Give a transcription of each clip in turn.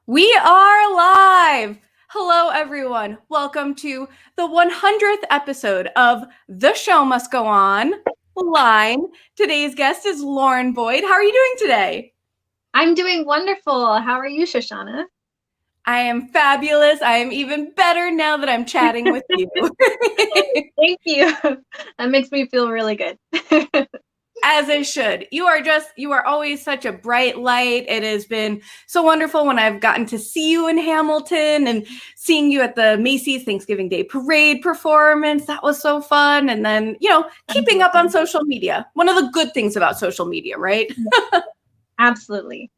We are live! Hello, everyone. Welcome to the 100th episode of The Show Must Go On line. Today's guest is Lauren Boyd. How are you doing today? I'm doing wonderful. How are you, Shoshana? I am fabulous. I am even better now that I'm chatting with you. Thank you. That makes me feel really good. As it should. You are always such a bright light. It has been so wonderful when I've gotten to see you in Hamilton and seeing you at the Macy's Thanksgiving Day Parade performance. That was so fun. And then, keeping up on social media. One of the good things about social media, right? Absolutely.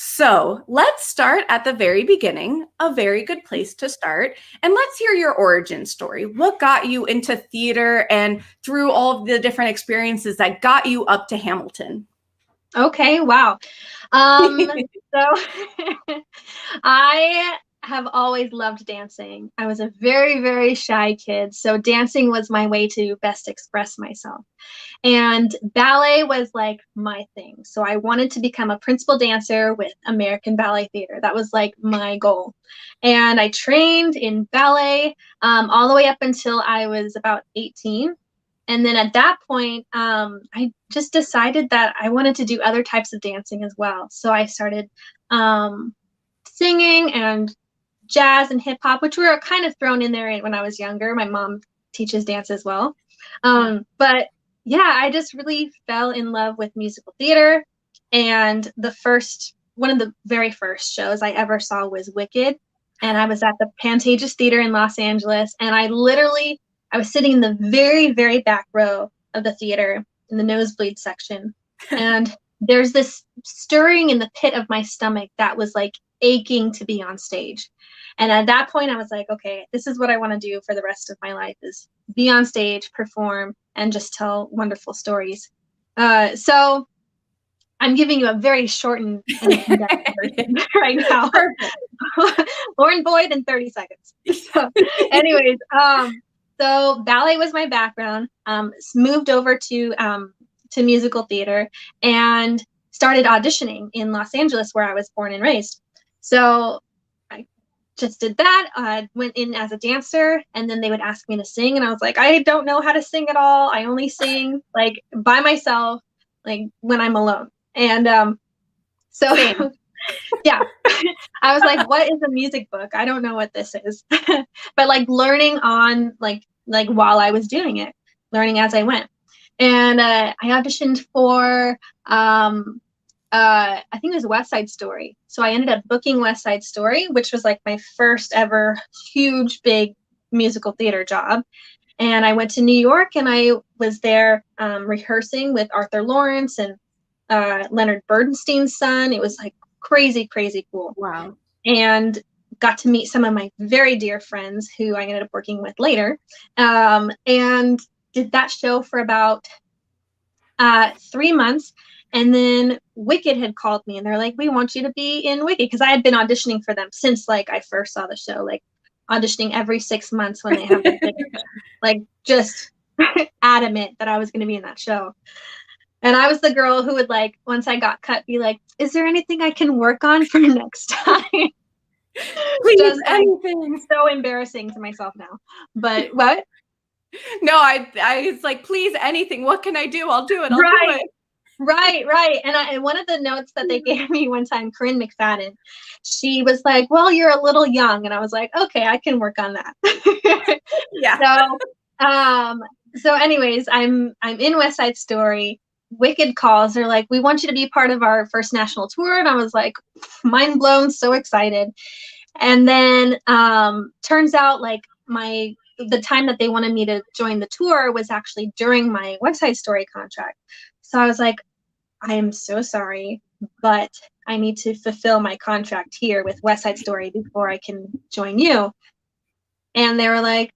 So let's start at the very beginning, a very good place to start. And let's hear your origin story. What got you into theater and through all of the different experiences that got you up to Hamilton? Okay, wow. So I have always loved dancing. I was a very, very shy kid, so dancing was my way to best express myself. And ballet was like my thing. So I wanted to become a principal dancer with American Ballet Theater. That was like my goal. And I trained in ballet all the way up until I was about 18. And then at that point, I just decided that I wanted to do other types of dancing as well. So I started singing and jazz and hip hop, which were kind of thrown in there when I was younger. My mom teaches dance as well. But yeah, I just really fell in love with musical theater. And one of the very first shows I ever saw was Wicked. And I was at the Pantages Theater in Los Angeles. And I was sitting in the very, very back row of the theater in the nosebleed section. And there's this stirring in the pit of my stomach that was like aching to be on stage. And at that point, I was like, okay, this is what I want to do for the rest of my life, is be on stage, perform, and just tell wonderful stories. So I'm giving you a very shortened and condensed version right now. Lauren Boyd in 30 seconds. So anyways, so ballet was my background. Moved over to musical theater and started auditioning in Los Angeles, where I was born and raised. So I just did that. I went in as a dancer, and then they would ask me to sing, and I was like, I don't know how to sing at all. I only sing like by myself, like when I'm alone. And so yeah, I was like, what is a music book? I don't know what this is. But like learning on like while I was doing it, learning as I went. And I auditioned for I think it was West Side Story. So I ended up booking West Side Story, which was like my first ever huge, big musical theater job. And I went to New York, and I was there rehearsing with Arthur Lawrence and Leonard Bernstein's son. It was like crazy, crazy cool. Wow. And got to meet some of my very dear friends who I ended up working with later. And did that show for about 3 months. And then Wicked had called me, and they're like, we want you to be in Wicked, because I had been auditioning for them since like I first saw the show, like auditioning every 6 months when they have the thing, like just adamant that I was going to be in that show. And I was the girl who would, like, once I got cut, be like, is there anything I can work on for next time? Please, just anything. like, so embarrassing to myself now. But what? No, I it's like, please, anything. What can I do? I'll do it. I'll do it. Right. And one of the notes that they gave me one time, Corinne McFadden, she was like, well, you're a little young. And I was like, okay, I can work on that. Yeah. So anyways, I'm in West Side Story. Wicked calls. They're like, we want you to be part of our first national tour. And I was like, mind blown, so excited. And then turns out like the time that they wanted me to join the tour was actually during my West Side Story contract. So I was like, I am so sorry, but I need to fulfill my contract here with West Side Story before I can join you. And they were like,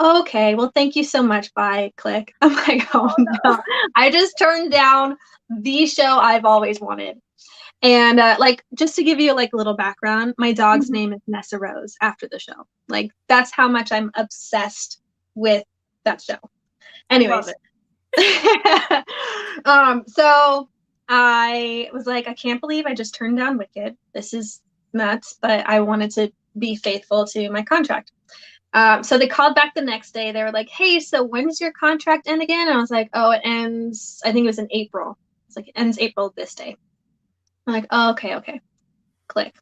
okay, well, thank you so much. Bye, click. I'm like, oh no. I just turned down the show I've always wanted. And like, just to give you like a little background, my dog's name is Nessa Rose after the show. Like, that's how much I'm obsessed with that show. Anyways. So I was like, I can't believe I just turned down Wicked. This is nuts, but I wanted to be faithful to my contract. So they called back the next day. They were like, hey, so when does your contract end again? And I was like, oh, it ends, I think it was in April. It's like, it ends April this day. I'm like, oh, okay. Click.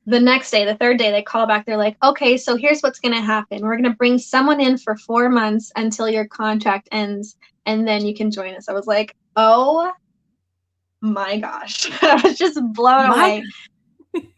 The next day, the third day, they call back. They're like, okay, so here's what's going to happen. We're going to bring someone in for 4 months until your contract ends, and then you can join us. I was like, oh my gosh. I was just blown away.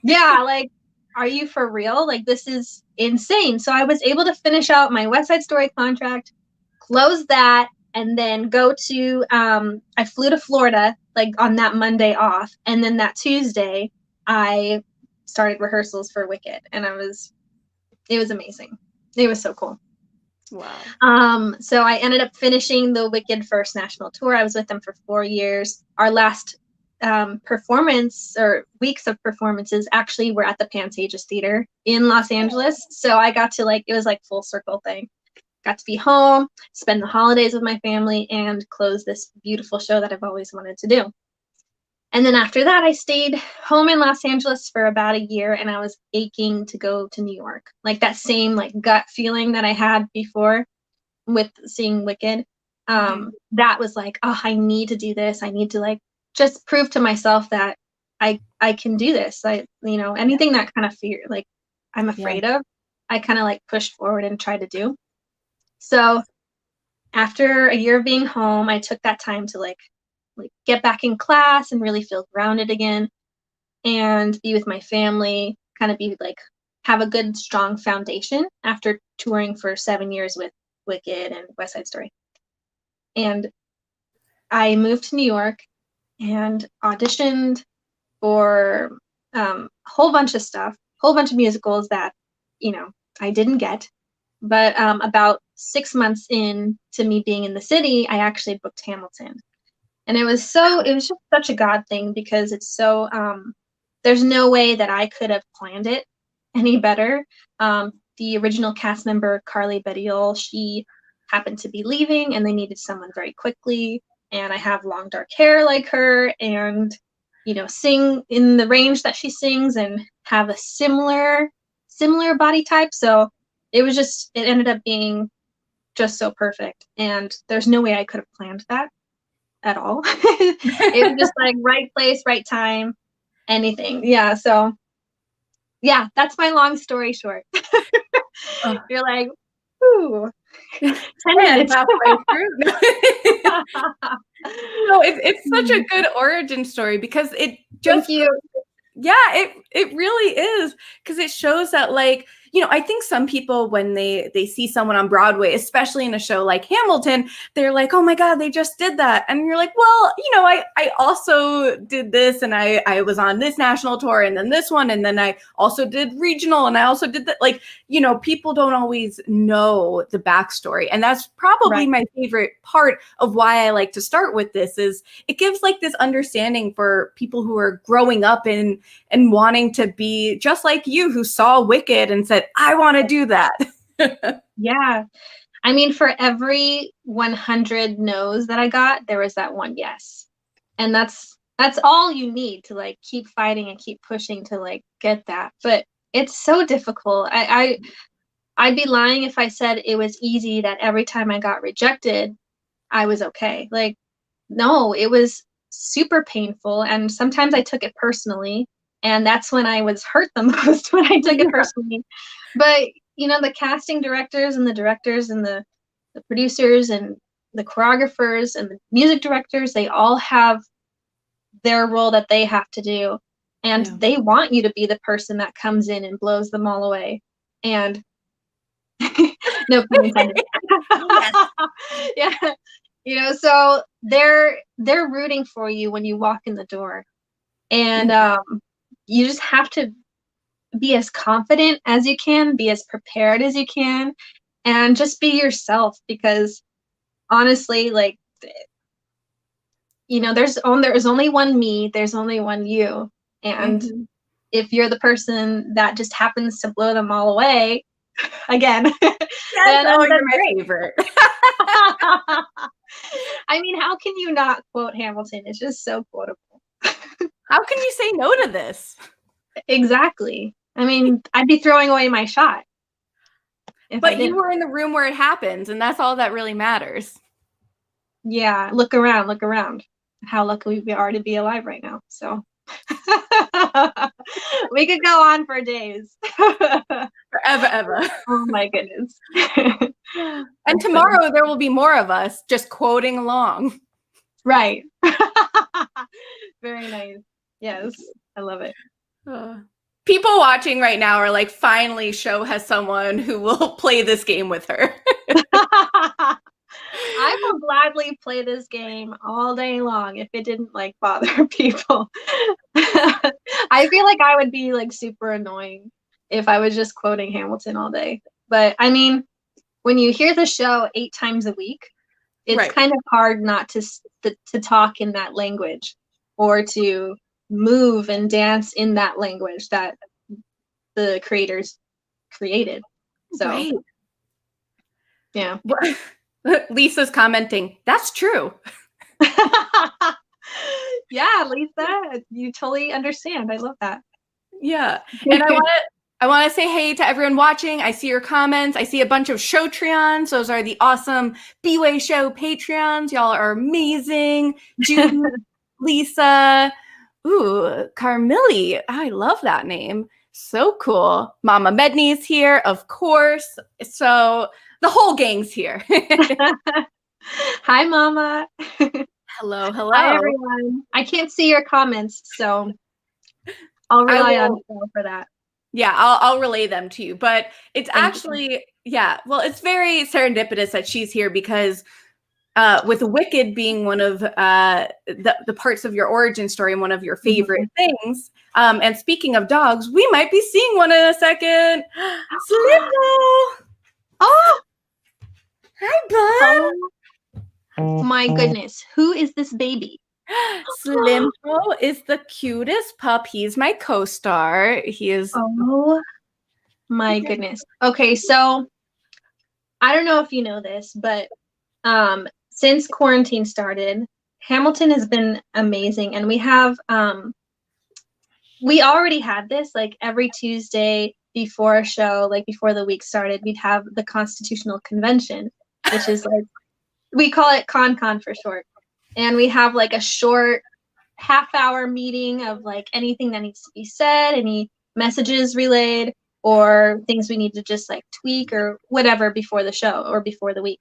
Yeah, like, are you for real? Like, this is insane. So I was able to finish out my West Side Story contract, close that, and then go to, I flew to Florida, like, on that Monday off. And then that Tuesday, I started rehearsals for Wicked. And it was amazing. It was so cool. Wow. So I ended up finishing the Wicked first national tour. I was with them for 4 years. Our last performance or weeks of performances actually were at the Pantages Theater in Los Angeles. So I got to, like, it was like full circle thing. Got to be home, spend the holidays with my family, and close this beautiful show that I've always wanted to do. And then after that, I stayed home in Los Angeles for about a year, and I was aching to go to New York. Like that same like gut feeling that I had before with seeing Wicked. That was like, oh, I need to do this. I need to like just prove to myself that I can do this. Anything that kind of fear, like I'm afraid of, I kind of like pushed forward and tried to do. So after a year of being home, I took that time to like get back in class and really feel grounded again and be with my family, kind of be like, have a good, strong foundation after touring for 7 years with Wicked and West Side Story. And I moved to New York and auditioned for a whole bunch of stuff, whole bunch of musicals that, I didn't get. But about 6 months in to me being in the city, I actually booked Hamilton. And it was just such a God thing because it's so, there's no way that I could have planned it any better. The original cast member, Carly Bediol, she happened to be leaving and they needed someone very quickly. And I have long dark hair like her and, sing in the range that she sings and have a similar body type. So it ended up being just so perfect. And there's no way I could have planned that at all. It was just like right place, right time, anything. Yeah. So yeah, that's my long story short. You're like, ooh, 10 minutes. Halfway through. No, it's such a good origin story because it just, thank you. Yeah, it really is because it shows that like, I think some people when they see someone on Broadway, especially in a show like Hamilton, they're like, oh my God, they just did that. And you're like, well, I also did this and I was on this national tour and then this one. And then I also did regional and I also did that. Like, people don't always know the backstory. And that's probably my favorite part of why I like to start with this is it gives like this understanding for people who are growing up and wanting to be just like you who saw Wicked and said, I want to do that. Yeah. I mean, for every 100 no's that I got, there was that one yes. And that's all you need to like keep fighting and keep pushing to like get that. But it's so difficult. I'd be lying if I said it was easy that every time I got rejected, I was okay. Like, no, it was super painful. And sometimes I took it personally. And that's when I was hurt the most, when I took it personally. But, the casting directors and the directors and the producers and the choreographers and the music directors, they all have their role that they have to do. And they want you to be the person that comes in and blows them all away. And no pun intended. Yeah. So they're rooting for you when you walk in the door. And you just have to be as confident as you can, be as prepared as you can, and just be yourself because honestly, like, there's only one me, there's only one you. And if you're the person that just happens to blow them all away, again, then you're my favorite. I mean, how can you not quote Hamilton? It's just so quotable. How can you say no to this? Exactly. I mean, I'd be throwing away my shot. But you were in the room where it happens, and that's all that really matters. Yeah, look around, look around. How lucky we are to be alive right now. So we could go on for days. Forever, ever. Oh my goodness. And tomorrow there will be more of us just quoting along. Right. Very nice. Yes, I love it. People watching right now are like, finally, SHO has someone who will play this game with her. I will gladly play this game all day long if it didn't like bother people. I feel like I would be like super annoying if I was just quoting Hamilton all day. But I mean, when you hear the show 8 times a week, it's kind of hard not to talk in that language or to move and dance in that language that the creators created. So, yeah. Lisa's commenting, that's true. Yeah, Lisa, you totally understand. I love that. Yeah. And I want to say hey to everyone watching. I see your comments. I see a bunch of Showtreons. Those are the awesome bwaySHO Patreons. Y'all are amazing. Judy, Lisa, Carmilli. I love that name. So cool. Mama Medney's here, of course. So the whole gang's here. Hi, Mama. Hello. Hi, everyone. I can't see your comments, so I'll rely on you for that. Yeah, I'll relay them to you. But it's actually, well, it's very serendipitous that she's here because with Wicked being one of the parts of your origin story and one of your favorite things. And speaking of dogs, we might be seeing one in a second. Slimbo! Oh! Hi, bud! Oh my goodness. Who is this baby? Slimbo is the cutest pup. He's my co-star. He is. Oh my goodness. Okay, so I don't know if you know this, but since quarantine started, Hamilton has been amazing, and we have we already had this like every Tuesday before a show, like before the week started, we'd have the Constitutional Convention, which is like we call it Con for short. And we have like a short half-hour meeting of like anything that needs to be said, any messages relayed, or things we need to just like tweak or whatever before the show or before the week.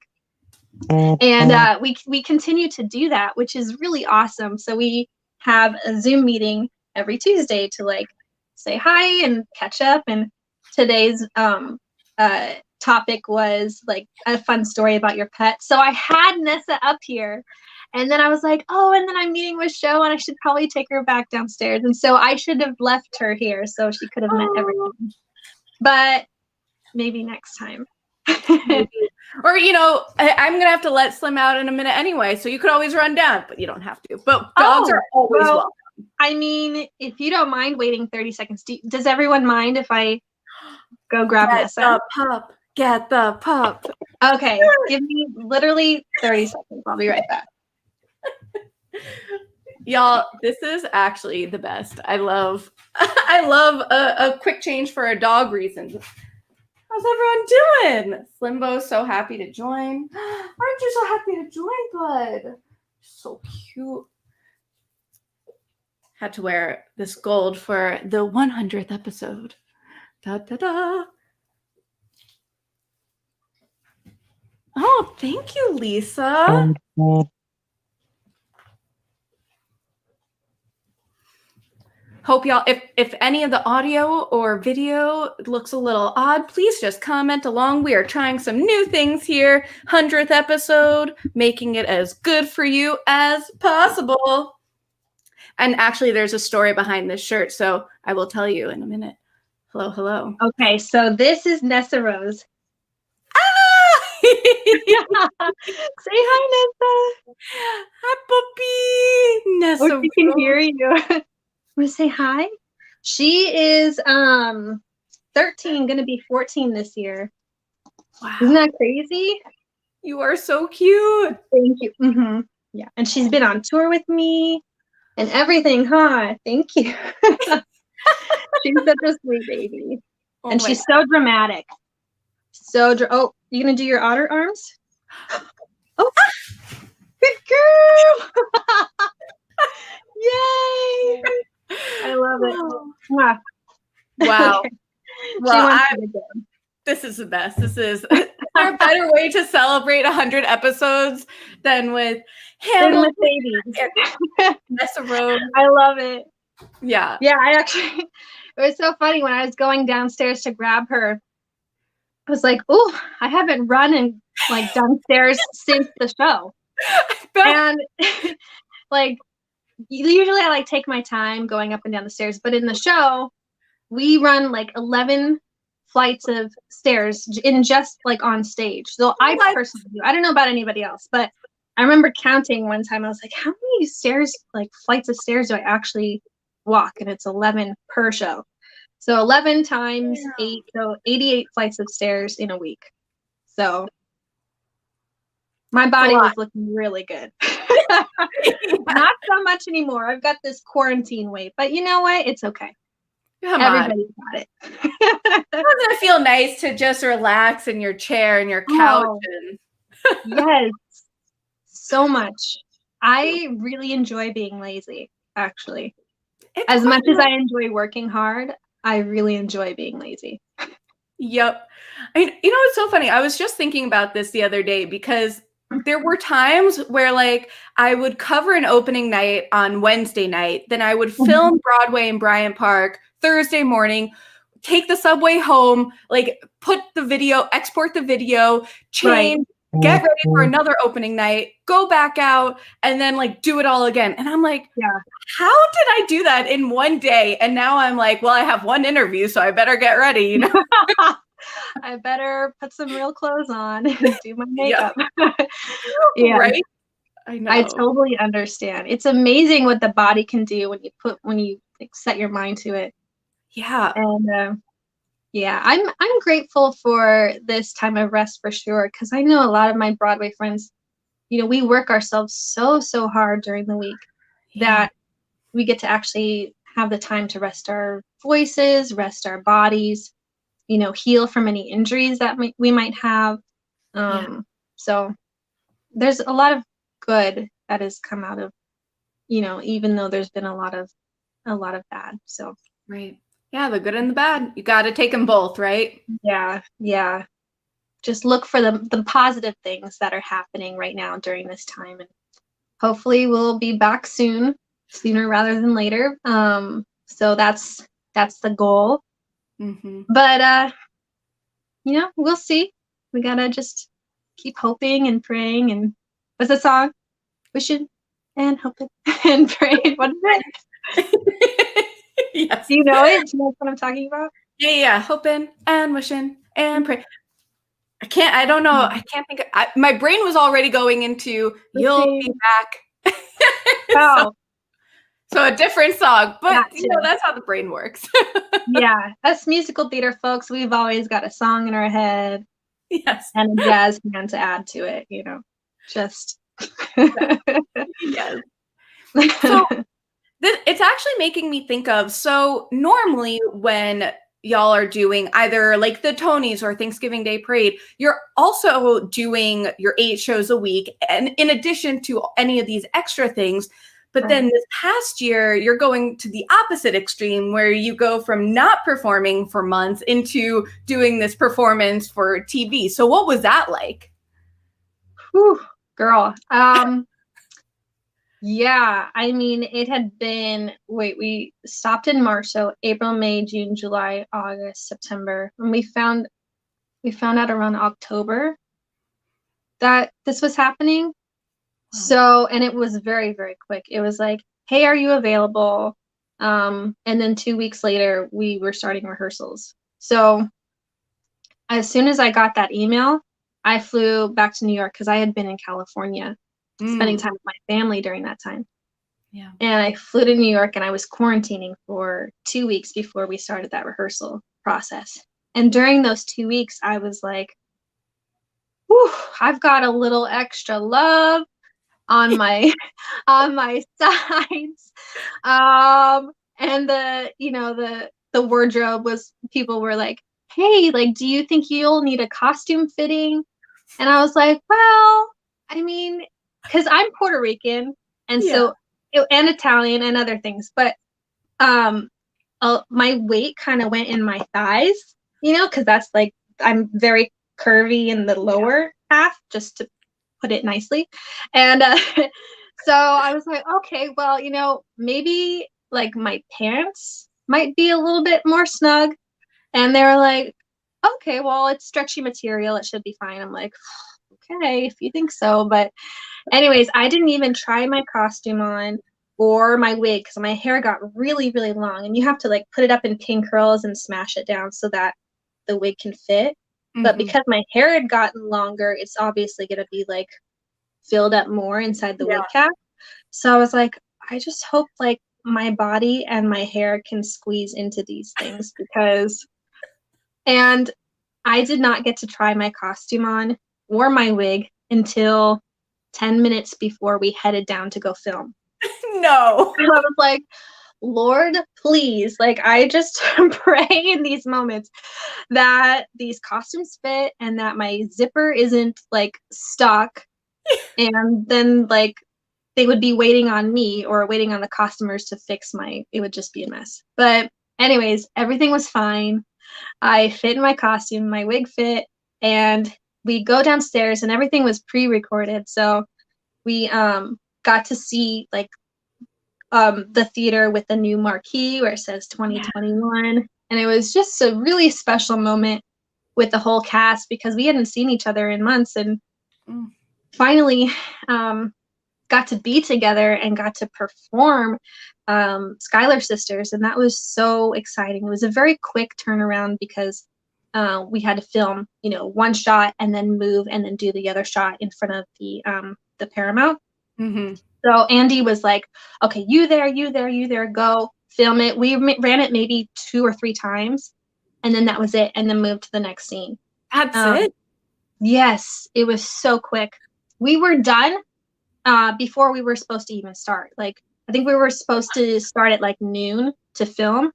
And we continue to do that, which is really awesome. So we have a Zoom meeting every Tuesday to like say hi and catch up. And today's topic was like a fun story about your pet. So I had Nessa up here. And then I was like, oh, and then I'm meeting with SHO, and I should probably take her back downstairs. And so I should have left her here so she could have met everyone. But maybe next time. Or, you know, I'm going to have to let Slim out in a minute anyway, so you could always run down, but you don't have to. But dogs are always welcome. I mean, if you don't mind waiting 30 seconds, does everyone mind if I go grab Nessa? Get the pup. Get the pup. Okay, give me literally 30 seconds. I'll be right back. Y'all, this is actually the best. I love a quick change for a dog reason. How's everyone doing? Slimbo's so happy to join. Aren't you so happy to join, bud? So cute. Had to wear this gold for the 100th episode. Da da da. Oh, thank you, Lisa. Hope y'all, if any of the audio or video looks a little odd, please just comment along. We are trying some new things here. 100th episode, making it as good for you as possible. And actually, there's a story behind this shirt, so I will tell you in a minute. Hello, hello. Okay, so this is Nessa Rose. Ah! Say hi, Nessa. Hi, puppy. Nessa. Oh, she can hear you. Want to say hi? She is 13, gonna be 14 this year. Wow. Isn't that crazy? You are so cute. Thank you. Yeah, and she's been on tour with me and everything, huh? Thank you. She's such a sweet baby. Oh And my she's so dramatic. Oh, you gonna do your otter arms? Oh, good girl. Yay. I love it. Mwah. Wow. Okay. Well, She wants to go. this is the best. Is there a better way to celebrate 100 episodes than with Hamilton? With Nessa Rose. I love it. Yeah. Yeah, I actually, it was so funny when I was going downstairs to grab her. I was like, oh, I haven't run and like downstairs since the show. And like, usually I like take my time going up and down the stairs, but in the show, we run like 11 flights of stairs in just like on stage. So I personally do. I don't know about anybody else, but I remember counting one time. I was like, how many stairs, like flights of stairs do I actually walk? And it's 11 per show. So 11 times 8, so 88 flights of stairs in a week. So my body was looking really good. Not so much anymore. I've got this quarantine weight, but you know what? It's okay. Everybody's got it. Doesn't it feel nice to just relax in your chair and your couch? Yes, so much. I really enjoy being lazy, actually. As much as I enjoy working hard, I really enjoy being lazy. Yep. You know, it's so funny. I was just thinking about this the other day because there were times where like I would cover an opening night on Wednesday night, then I would film Broadway in Bryant Park Thursday morning, take the subway home, like put the video, export the video, change, get ready for another opening night, go back out, and then like do it all again. And I'm like, how did I do that in one day? And now I'm like, well, I have one interview, so I better get ready, you know? I better put some real clothes on and do my makeup. Right? I know. I totally understand. It's amazing what the body can do when you like, set your mind to it. Yeah. And yeah, I'm grateful for this time of rest for sure, because I know a lot of my Broadway friends, you know, we work ourselves so hard during the week that we get to actually have the time to rest our voices, rest our bodies, you know, heal from any injuries that we might have. So there's a lot of good that has come out of, you know, even though there's been a lot of bad. So right. Yeah, the good and the bad. You got to take them both, right? Yeah. Just look for the positive things that are happening right now during this time, and hopefully we'll be back sooner rather than later. So that's the goal. But you know, we'll see. We gotta just keep hoping and praying. And what's the song? Wishing and hoping and praying. What is it? Yes. Do you know it? Do you know what I'm talking about? Yeah. Hoping and wishing and praying. I don't know. I can't think. My brain was already going into "You'll Be Back." So a different song, but you know, that's how the brain works. Yeah, us musical theater folks, we've always got a song in our head. Yes. And a jazz band to add to it, you know. Just yes. So it's actually making me think of, so normally when y'all are doing either like the Tonys or Thanksgiving Day Parade, you're also doing your 8 shows a week, and in addition to any of these extra things. But then this past year, you're going to the opposite extreme where you go from not performing for months into doing this performance for TV. So what was that like? Whew, girl. Yeah, I mean, it had been, we stopped in March, so April, May, June, July, August, September. And we found out around October that this was happening. So, and it was very, very quick. It was like, hey, are you available? And then 2 weeks later, we were starting rehearsals. So as soon as I got that email, I flew back to New York because I had been in California spending time with my family during that time. Yeah. And I flew to New York and I was quarantining for 2 weeks before we started that rehearsal process. And during those 2 weeks, I was like, whew, I've got a little extra love on my on my sides. And the wardrobe was, people were like, hey, like, do you think you'll need a costume fitting? And I was like, well, I mean, because I'm Puerto Rican and Yeah. and Italian and other things, but my weight kind of went in my thighs, because that's like, I'm very curvy in the lower half, just to put it nicely. And so I was like, okay, well, maybe like my pants might be a little bit more snug. And they were like, okay, well, it's stretchy material, it should be fine. I'm like, okay, if you think so. But anyways, I didn't even try my costume on or my wig because my hair got really, really long, and you have to like put it up in pin curls and smash it down so that the wig can fit. But because my hair had gotten longer, it's obviously going to be like filled up more inside the wig cap. So I was like, I just hope like my body and my hair can squeeze into these things and I did not get to try my costume on or my wig until 10 minutes before we headed down to go film. No. I was like, Lord, please, like, I just pray in these moments that these costumes fit and that my zipper isn't like stuck. And then like they would be waiting on me or waiting on the costumers to fix it would just be a mess. But anyways, everything was fine. I fit in my costume, my wig fit, and we go downstairs and everything was pre-recorded. So we got to see like the theater with the new marquee where it says 2021. And it was just a really special moment with the whole cast because we hadn't seen each other in months, and finally got to be together and got to perform Schuyler Sisters, and that was so exciting. It was a very quick turnaround because we had to film, one shot and then move and then do the other shot in front of the Paramount. So Andy was like, okay, you there, go film it. We ran it maybe 2 or 3 times, and then that was it, and then moved to the next scene. That's it? Yes, it was so quick. We were done before we were supposed to even start. Like, I think we were supposed to start at like noon to film,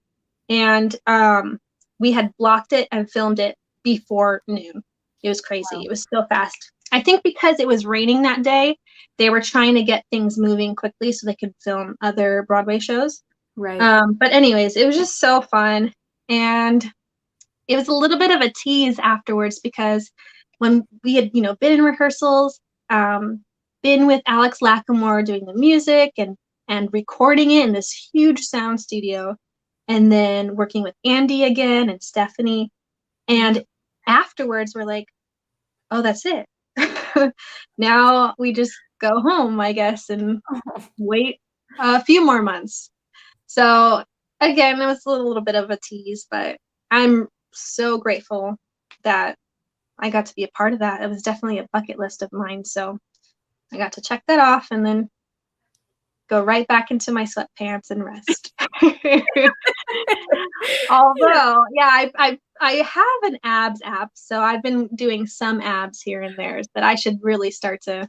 and we had blocked it and filmed it before noon. It was crazy. Wow. It was so fast. I think because it was raining that day, they were trying to get things moving quickly so they could film other Broadway shows. Right. But anyways, it was just so fun. And it was a little bit of a tease afterwards because when we had, been in rehearsals, been with Alex Lacamoire doing the music and recording it in this huge sound studio, and then working with Andy again and Stephanie. And afterwards, we're like, oh, that's it. Now we just go home, I guess, and wait a few more months. So again, it was a little bit of a tease, but I'm so grateful that I got to be a part of that. It was definitely a bucket list of mine. So I got to check that off and then go right back into my sweatpants and rest. Although, yeah, I have an abs app, so I've been doing some abs here and there that I should really start to.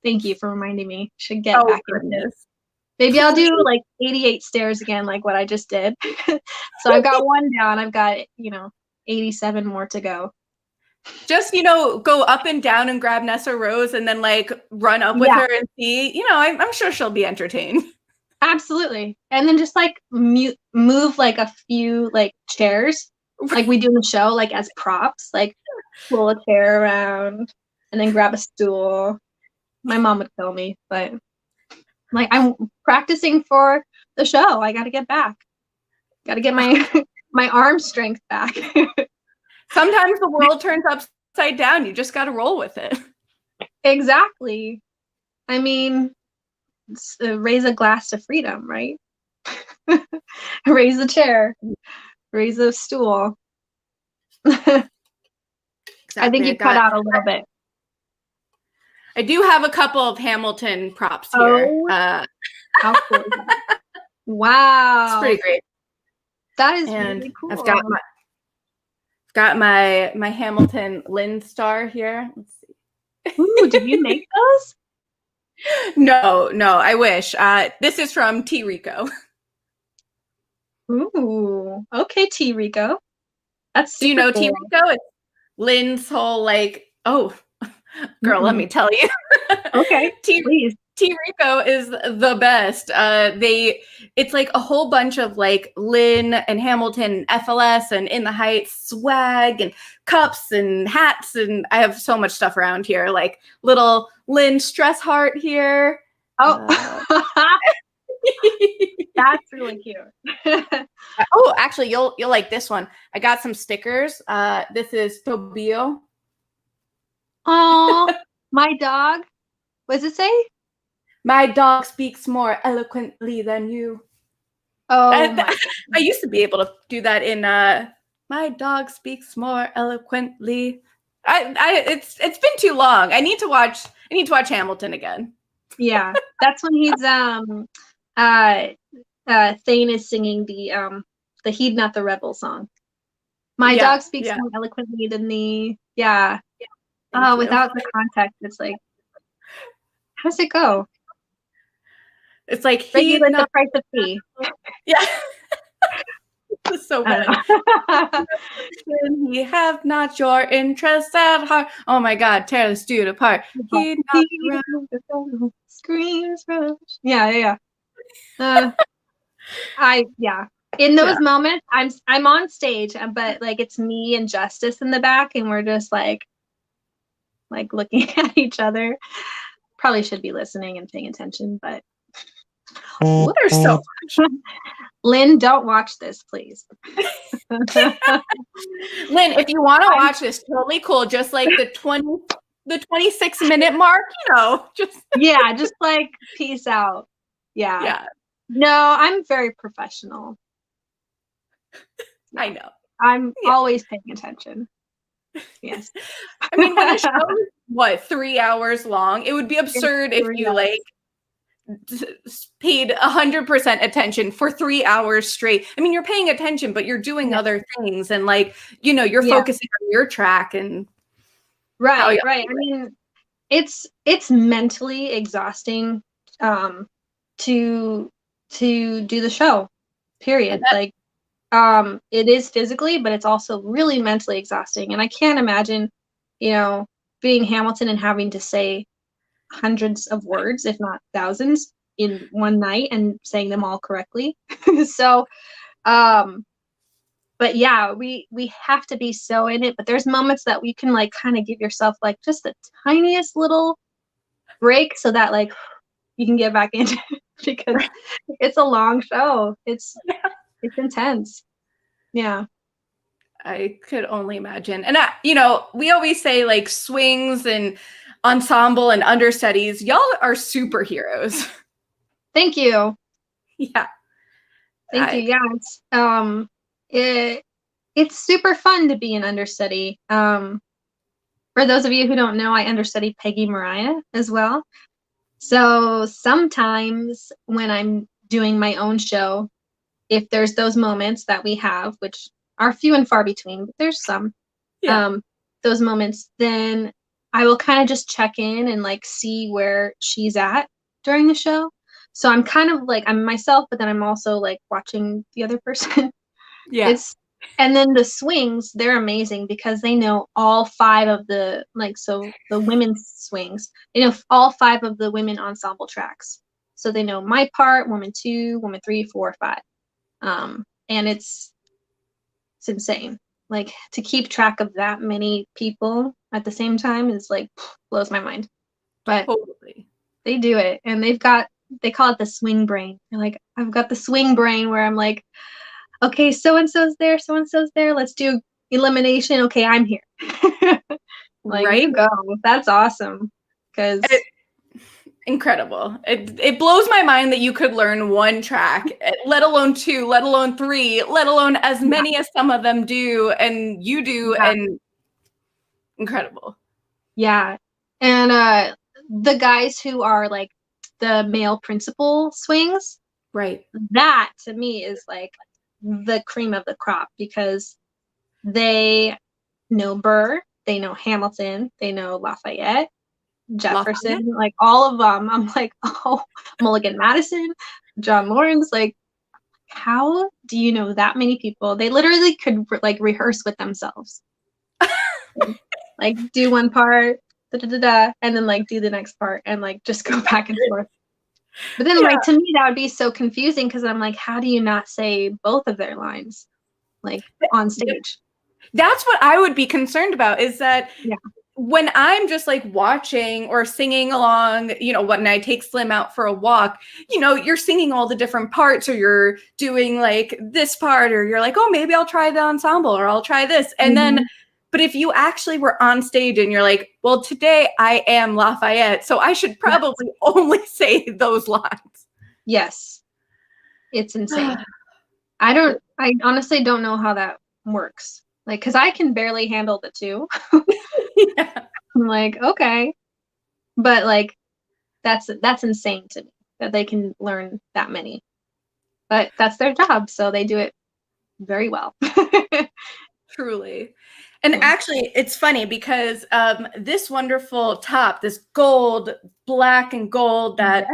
Thank you for reminding me. Should get back into this. Maybe I'll do like 88 stairs again, like what I just did. So I've got one down. I've got 87 more to go. Just go up and down and grab Nessa Rose and then like run up with her and see. I'm sure she'll be entertained. Absolutely. And then just like move like a few like chairs like we do in the show, like as props, like pull a chair around and then grab a stool. My mom would kill me, but like I'm practicing for the show. I got to get back. Got to get my arm strength back. Sometimes the world turns upside down. You just got to roll with it. Exactly. I mean, raise a glass to freedom, right? Raise a chair, raise a stool. Exactly. I think you cut out a little bit. I do have a couple of Hamilton props here. How cool is that? Wow. It's pretty great. That is really cool. I've got my Hamilton Lynn star here. Let's see. Ooh, did you make those? No, I wish. This is from T Rico. Ooh, okay, T Rico. That's Do you super know T cool. Rico? It's Lynn's whole like, oh, girl, let Mm-mm. me tell you. Okay, T please. T Rico is the best. It's like a whole bunch of like Lynn and Hamilton, FLS, and In the Heights swag and cups and hats, and I have so much stuff around here. Like little Lynn stress heart here. Oh, Uh, that's really cute. oh, actually, you'll like this one. I got some stickers. This is Tobio. Oh, my dog. What does it say? My dog speaks more eloquently than you. Oh my I used to be able to do that in my dog speaks more eloquently. It's been too long. I need to watch Hamilton again. Yeah, that's when he's uh Thane is singing the Heed Not the Rebel song. My dog speaks more eloquently than thee. Yeah. Thank you. Without the context, it's like, how does it go? It's like Regulate the price of tea. Yeah. It's so bad. I He have not your interest at heart. Oh my God, tear this dude apart. He not screams rush. Yeah. Yeah. In those moments, I'm on stage, but like it's me and Justice in the back, and we're just like looking at each other. Probably should be listening and paying attention, but there's so much. Lynn, don't watch this, please. Lynn, if you want to watch this, totally cool. Just like the 26-minute mark, just just like peace out. Yeah. No, I'm very professional. I know. I'm always paying attention. Yes. I mean, when a show is 3 hours long, it would be absurd if you like paid 100% attention for 3 hours straight. I mean, you're paying attention, but you're doing other things, and like, you're focusing on your track and right. I mean, it's mentally exhausting to do the show. Period. Like it is physically, but it's also really mentally exhausting. And I can't imagine, being Hamilton and having to say hundreds of words, if not thousands, in one night and saying them all correctly. So, but yeah, we have to be so in it. But there's moments that we can like kind of give yourself like just the tiniest little break so that like you can get back into it because it's a long show. It's intense. Yeah. I could only imagine. And we always say like swings and ensemble and understudies, y'all are superheroes. Thank you. Yeah. Thank you. Yeah, it's super fun to be an understudy. For those of you who don't know, I understudy Peggy Mariah as well. So sometimes when I'm doing my own show, if there's those moments that we have, which are few and far between, but there's some, those moments, then I will kind of just check in and like see where she's at during the show. So I'm kind of like, I'm myself, but then I'm also like watching the other person. Yeah. And then the swings, they're amazing because they know all five of the, so the women's swings, they know all five of the women ensemble tracks. So they know my part, woman 2, woman 3, 4, 5. And it's insane. Like to keep track of that many people at the same time is like blows my mind. But totally. They do it, and they call it the swing brain. They're like, I've got the swing brain where I'm like, okay, so and so's there, let's do elimination. Okay, I'm here. Like, right? You go. That's awesome. Because incredible. It blows my mind that you could learn one track, let alone 2, let alone 3, let alone as many as some of them do, and you do, and incredible. Yeah. And the guys who are like the male principal swings, right? That to me is like the cream of the crop because they know Burr, they know Hamilton, they know Lafayette, Jefferson, Lafayette? like all of them. I'm like, oh, Mulligan Madison, John Lawrence, like, how do you know that many people? They literally could like rehearse with themselves. Like do one part, da, da, da, da, and then like do the next part and like just go back and forth. But then like to me that would be so confusing because I'm like, how do you not say both of their lines like on stage? That's what I would be concerned about, is that when I'm just like watching or singing along, you know, when I take Slim out for a walk, you know, you're singing all the different parts, or you're doing like this part, or you're like, oh, maybe I'll try the ensemble, or I'll try this. And then, but if you actually were on stage and you're like, well, today I am Lafayette, so I should probably only say those lines. Yes. It's insane. I honestly don't know how that works. Like, cause I can barely handle the two. I'm like, okay. But like, that's insane to me that they can learn that many. But that's their job, so they do it very well. Truly. And actually, it's funny because this wonderful top, this gold, black and gold that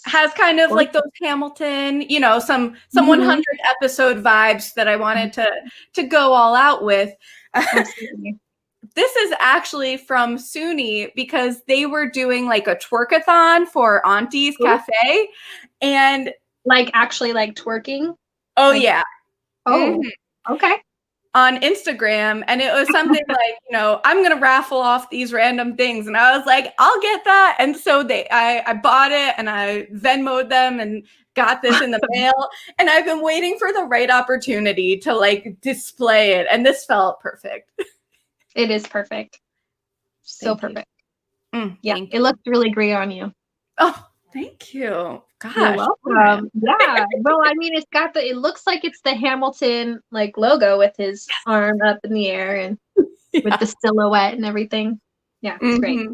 has kind of like those Hamilton, you know, some 100 episode vibes that I wanted to go all out with. This is actually from SUNY because they were doing like a twerkathon for Auntie's Cafe, and like actually like twerking. Oh like, yeah. Oh, okay. On Instagram, and it was something like, you know, I'm gonna raffle off these random things, and I was like, I'll get that. And so I bought it and I Venmo'd them and got this in the mail, and I've been waiting for the right opportunity to like display it, and this felt perfect. It is perfect. So perfect. Yeah, it looked really great on you. Oh, thank you. Gosh. You're welcome. Yeah. Well, I mean, it looks like it's the Hamilton like logo with his arm up in the air and with the silhouette and everything. Yeah, it's great.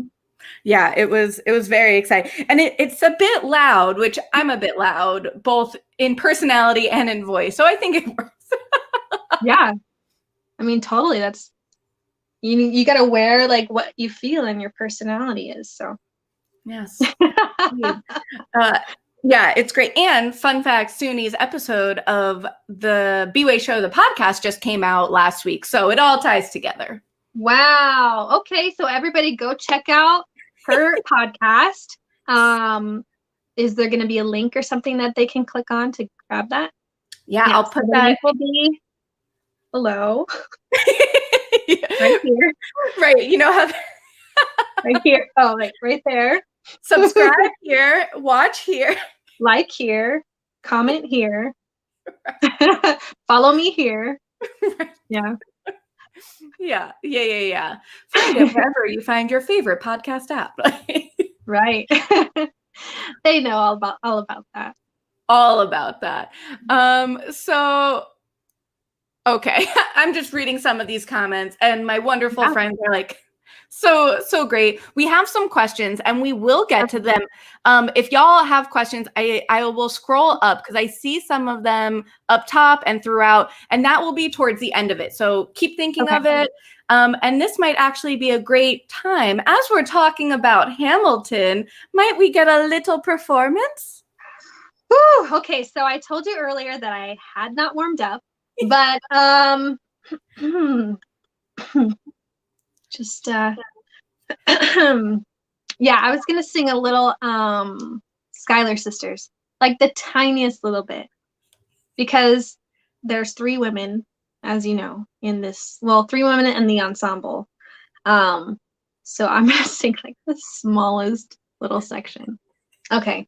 Yeah, it was very exciting. And it's a bit loud, which I'm a bit loud, both in personality and in voice. So I think it works. Yeah. I mean, totally. That's you got to wear like what you feel and your personality is. So yes. Yeah, it's great. And fun fact, SUNY's episode of the bwaySHO, the podcast, just came out last week. So it all ties together. Wow. Okay. So everybody go check out her podcast. Is there going to be a link or something that they can click on to grab that? Yeah, I'll put that. Link will be below. Right here. Right. You know how. Right here. Oh, like right there. Subscribe here. Watch here. Like here. Comment here. Follow me here. Yeah. Yeah. Find it wherever you find your favorite podcast app. Right. They know all about that. All about that. So okay. I'm just reading some of these comments, and my wonderful friends are like, so great. We have some questions, and we will get to them. If y'all have questions, I will scroll up because I see some of them up top and throughout, and that will be towards the end of it. So keep thinking of it. And this might actually be a great time. As we're talking about Hamilton, might we get a little performance? Whew, okay, so I told you earlier that I had not warmed up, but just yeah, I was gonna sing a little Schuyler Sisters, like the tiniest little bit, because there's 3 women, as you know, in this, well, 3 women in the ensemble. So I'm gonna sing like the smallest little section. Okay.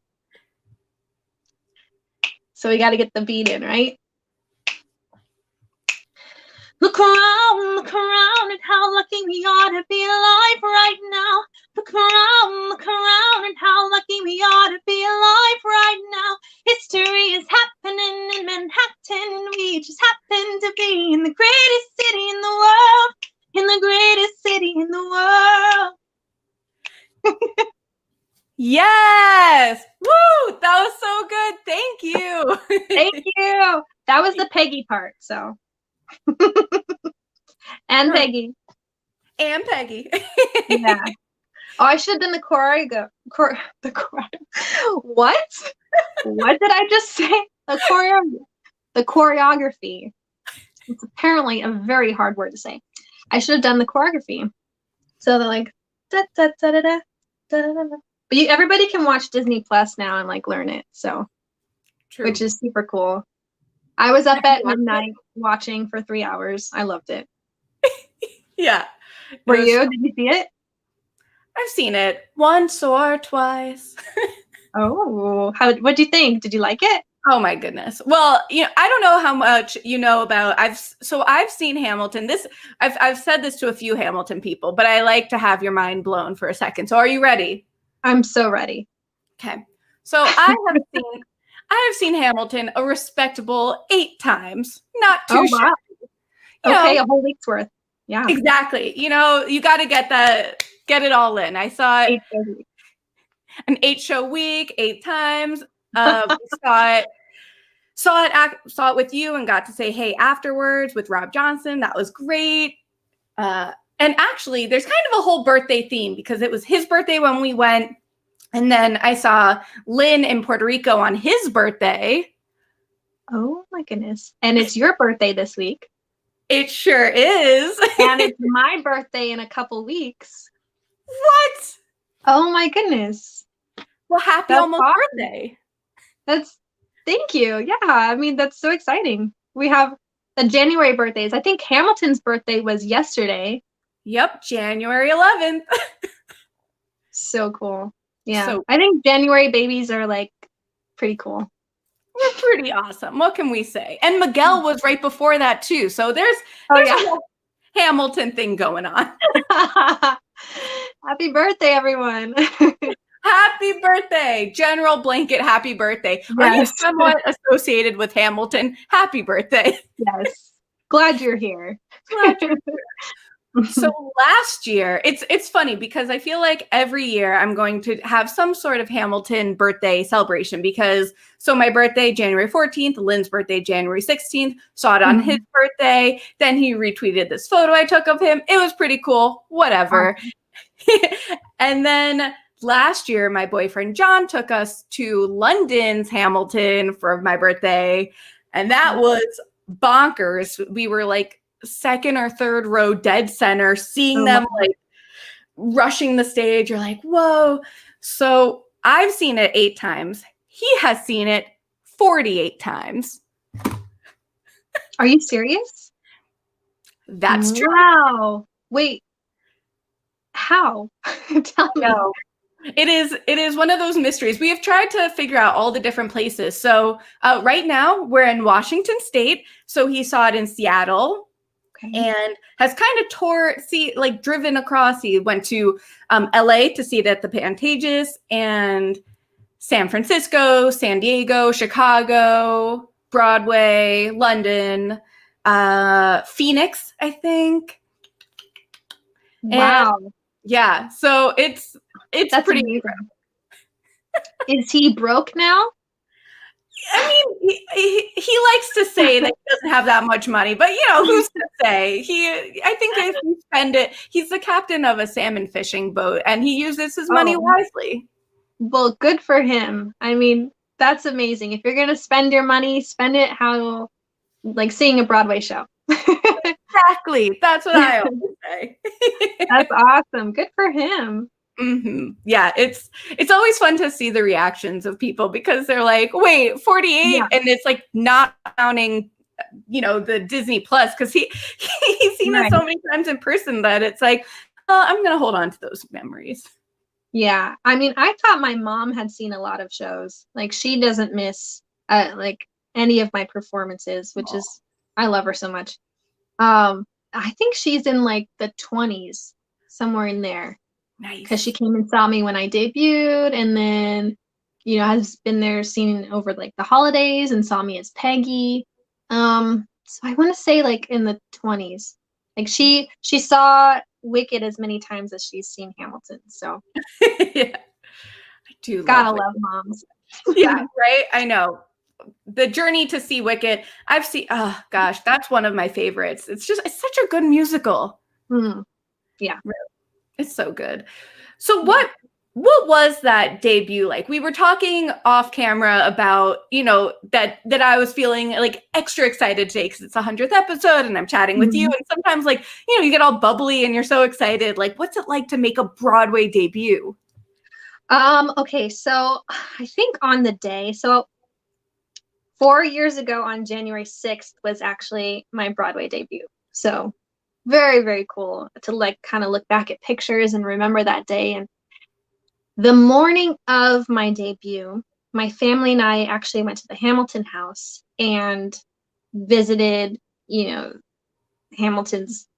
So we got to get the beat in, right? Look around and how lucky we are to be alive right now. Look around and how lucky we are to be alive right now. History is happening in Manhattan. We just happen to be in the greatest city in the world. In the greatest city in the world. Yes! Woo! That was so good. Thank you. Thank you. That was the Peggy part, so. And Peggy. And Peggy. Yeah. Oh, I should have done the What? What did I just say? The choreography. It's apparently a very hard word to say. I should have done the choreography. So they're like da da da da da da da da. But everybody can watch Disney Plus now and like learn it. So, True. which is super cool. I was up at midnight watching for 3 hours. I loved it. Yeah. Were you? Did you see it? I've seen it once or twice. Oh, what do you think? Did you like it? Oh my goodness. Well, I don't know how much you know about. I've seen Hamilton. I've said this to a few Hamilton people, but I like to have your mind blown for a second. So, are you ready? I'm so ready. Okay. So I have seen Hamilton a respectable 8 times. Not too sure. Wow. Okay, a whole week's worth. Yeah. Exactly. You got to get it all in. I saw it an 8-show week, 8 times. We saw it with you and got to say hey afterwards with Rob Johnson. That was great. And actually, there's kind of a whole birthday theme because it was his birthday when we went. And then I saw Lin in Puerto Rico on his birthday. Oh my goodness. And it's your birthday this week. It sure is. And it's my birthday in a couple weeks. What? Oh my goodness. Well, happy almost birthday. Thank you. Yeah, I mean, that's so exciting. We have the January birthdays. I think Hamilton's birthday was yesterday. Yep, January 11th. So cool. Yeah, I think January babies are like pretty cool. We're pretty awesome. What can we say? And Miguel was right before that too. So there's a whole Hamilton thing going on. Happy birthday, everyone. Happy birthday. General blanket happy birthday. Yes. Are you somewhat associated with Hamilton? Happy birthday. Yes. Glad you're here. So last year, it's funny because I feel like every year I'm going to have some sort of Hamilton birthday celebration because my birthday, January 14th, Lynn's birthday, January 16th, saw it on his birthday. Then he retweeted this photo I took of him. It was pretty cool. Whatever. And then last year, my boyfriend John took us to London's Hamilton for my birthday. And that was bonkers. We were like second or third row dead center, seeing them like rushing the stage. You're like, whoa. So I've seen it 8 times. He has seen it 48 times. Are you serious? That's true. Wow. Wait. How? Tell me. No. It is one of those mysteries. We have tried to figure out all the different places. So right now we're in Washington State. So he saw it in Seattle. And has kind of driven across. He went to LA to see it at the Pantages, and San Francisco, San Diego, Chicago, Broadway, London, Phoenix, I think. Wow. And, yeah. So it's That's pretty amazing. Is he broke now? I mean, he likes to say that he doesn't have that much money, but who's to say? I think if you spend it, he's the captain of a salmon fishing boat, and he uses his money wisely. Well, good for him. I mean, that's amazing. If you're gonna spend your money, spend it how, like seeing a Broadway show. Exactly. That's what I always say. That's awesome. Good for him. Mm-hmm. Yeah, it's always fun to see the reactions of people because they're like, wait, 48, and it's like not counting, the Disney Plus because he's seen it so many times in person that it's like, I'm gonna hold on to those memories. Yeah, I mean, I thought my mom had seen a lot of shows. Like she doesn't miss like any of my performances, which is I love her so much. I think she's in like the 20s, somewhere in there. Nice. Because she came and saw me when I debuted, and then, has been there seen over like the holidays and saw me as Peggy. So I want to say like in the 20s. Like she saw Wicked as many times as she's seen Hamilton. So yeah, I do. Gotta love moms. Yeah, right. I know. The journey to see Wicked. I've seen. Oh gosh, that's one of my favorites. It's such a good musical. Yeah. It's so good. So what was that debut like? We were talking off camera about, you know, that I was feeling like extra excited today because it's the 100th episode and I'm chatting with you. And sometimes, like, you know, you get all bubbly and you're so excited. Like, what's it like to make a Broadway debut? Okay, so I think on the day, so 4 years ago on January 6th was actually my Broadway debut. So very, very cool to like kind of look back at pictures and remember that day. And the morning of my debut, my family and I actually went to the Hamilton house and visited, you know, Hamilton's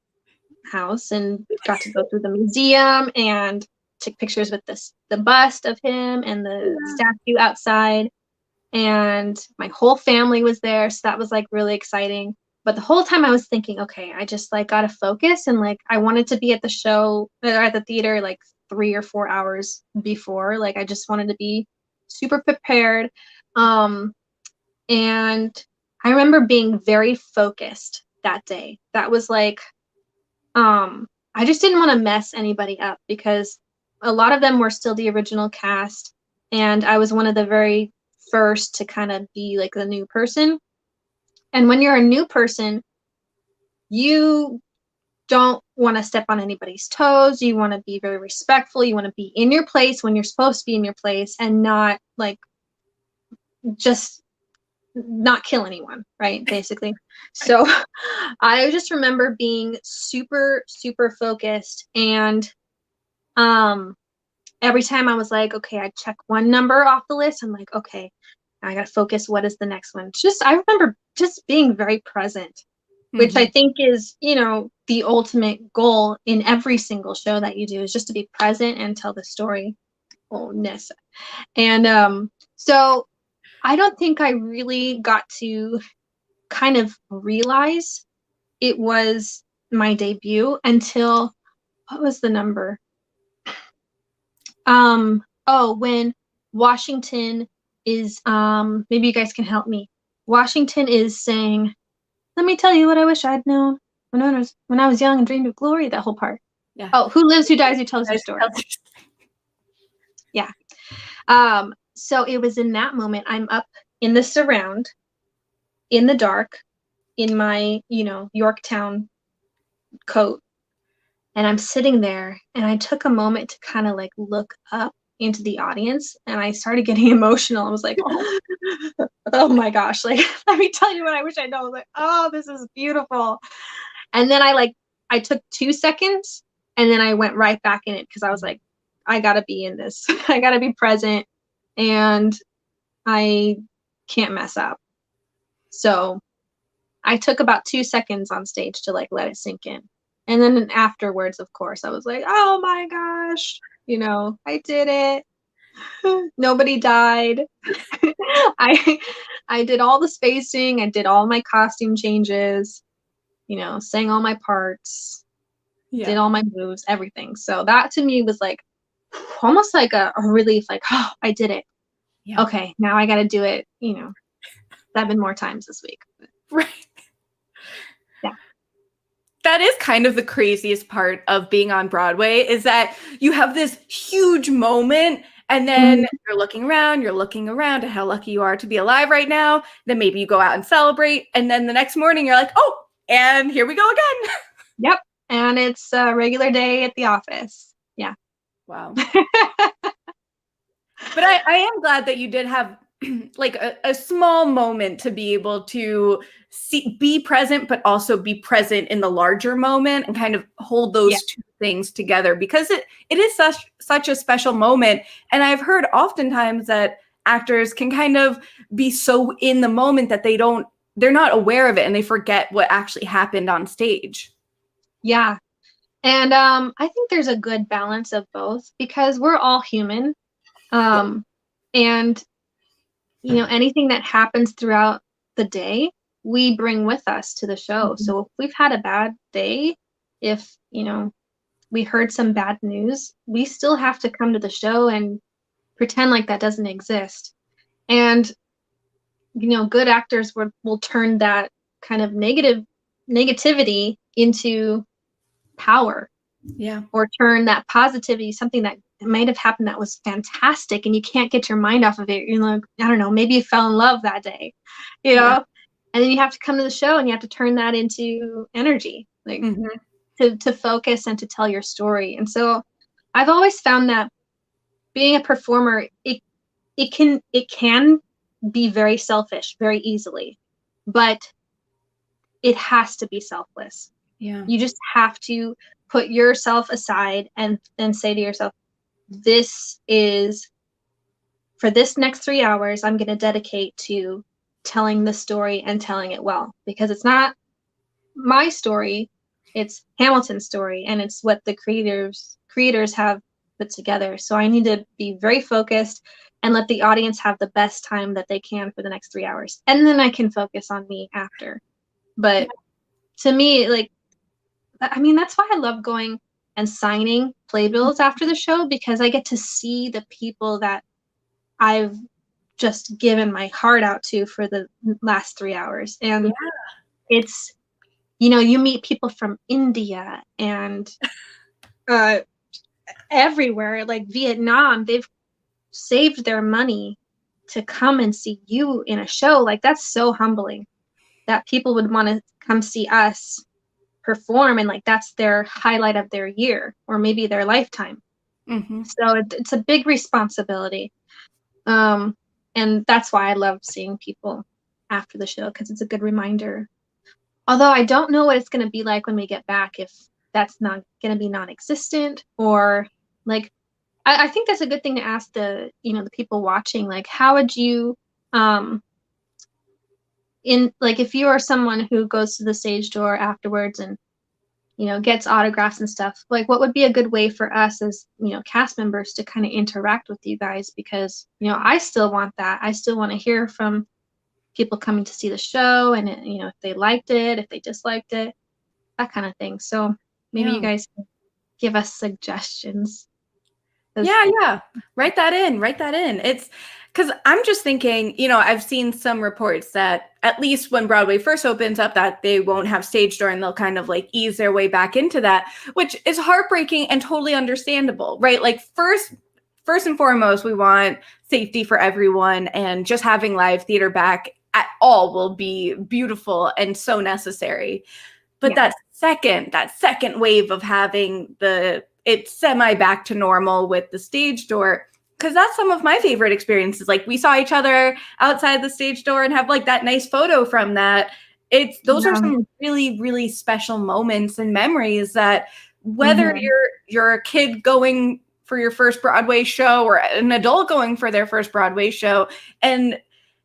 house and got to go through the museum and took pictures with the bust of him and the statue outside. And my whole family was there, so that was like really exciting. But the whole time I was thinking, okay, I just like gotta focus, and like I wanted to be at the show or at the theater like 3 or 4 hours before. Like I just wanted to be super prepared. And I remember being very focused that day. That was like I just didn't want to mess anybody up because a lot of them were still the original cast, and I was one of the very first to kind of be like the new person. And when you're a new person, you don't want to step on anybody's toes. You want to be very respectful. You want to be in your place when you're supposed to be in your place and not like just not kill anyone, right? Basically. So I just remember being super, super focused. And every time I was like, okay, I check one number off the list. I'm like, okay, I gotta focus. What is the next one? Just I remember just being very present, which I think is, you know, the ultimate goal in every single show that you do is just to be present and tell the story. Fullness. And so I don't think I really got to kind of realize it was my debut until what was the number? When Washington is maybe you guys can help me. Washington is saying, "Let me tell you what I wish I'd known when I was young and dreamed of glory." That whole part. Yeah. Oh, who lives, who dies, who tells your story. Yeah. So it was in that moment, I'm up in the surround, in the dark, in my, you know, Yorktown coat, and I'm sitting there, and I took a moment to kind of like look up into the audience, and I started getting emotional. I was like, oh my gosh, like, let me tell you what I wish I know. I was like, oh, this is beautiful. And then I took 2 seconds, and then I went right back in it because I was like, I gotta be in this. I gotta be present, and I can't mess up. So I took about 2 seconds on stage to like let it sink in. And then afterwards, of course, I was like, oh my gosh, you know, I did it. Nobody died. I did all the spacing, I did all my costume changes, you know, sang all my parts, did all my moves, everything. So that to me was like almost like a relief, like, oh, I did it. Yeah. Okay, now I got to do it, you know, 7 more times this week. Right. Yeah. That is kind of the craziest part of being on Broadway is that you have this huge moment and then you're looking around at how lucky you are to be alive right now. Then maybe you go out and celebrate. And then the next morning you're like, oh, and here we go again. Yep. And it's a regular day at the office. Yeah. Wow. But I am glad that you did have like a small moment to be able to be present, but also be present in the larger moment and kind of hold those two things together because it is such a special moment. And I've heard oftentimes that actors can kind of be so in the moment that they're not aware of it and they forget what actually happened on stage. Yeah. And I think there's a good balance of both because we're all human. And you know, anything that happens throughout the day, we bring with us to the show. So if we've had a bad day, if, you know, we heard some bad news, we still have to come to the show and pretend like that doesn't exist. And, you know, good actors will turn that kind of negativity into power. Yeah. or turn that positivity, something that might have happened that was fantastic, and you can't get your mind off of it. You know, I don't know, maybe you fell in love that day, you know, Yeah. and then you have to come to the show and you have to turn that into energy, like to focus and to tell your story. And so I've always found that being a performer, it can be very selfish very easily, but it has to be selfless. Yeah. You just have to put yourself aside and say to yourself, this is, for this next 3 hours, I'm going to dedicate to telling the story and telling it well, because it's not my story, it's Hamilton's story, and it's what the creators have put together. So I need to be very focused and let the audience have the best time that they can for the next 3 hours, and then I can focus on me after. But to me, like, I mean, that's why I love going and signing playbills after the show, because I get to see the people that I've just given my heart out to for the last 3 hours. And it's, you know, you meet people from India and everywhere, like Vietnam. They've saved their money to come and see you in a show. Like, that's so humbling that people would want to come see us perform, and like that's their highlight of their year or maybe their lifetime. So it's a big responsibility, and that's why I love seeing people after the show, because it's a good reminder. Although I don't know what it's going to be like when we get back, if that's not going to be non-existent, or like, I think that's a good thing to ask the, you know, the people watching, like, how would you in, like, if you are someone who goes to the stage door afterwards and, you know, gets autographs and stuff, like, what would be a good way for us as, you know, cast members to kind of interact with you guys? Because, you know, I still want that. I still want to hear from people coming to see the show, and, you know, if they liked it, if they disliked it, that kind of thing. So maybe you guys can give us suggestions. Yeah. Write that in. It's because I'm just thinking, you know, I've seen some reports that at least when Broadway first opens up, that they won't have stage door and they'll kind of like ease their way back into that, which is heartbreaking and totally understandable, right? Like, first and foremost, we want safety for everyone, and just having live theater back at all will be beautiful and so necessary. But that second wave of having it's semi back to normal with the stage door, because that's some of my favorite experiences. Like, we saw each other outside the stage door and have like that nice photo from that. Those are some really, really special moments and memories that, whether you're a kid going for your first Broadway show or an adult going for their first Broadway show, and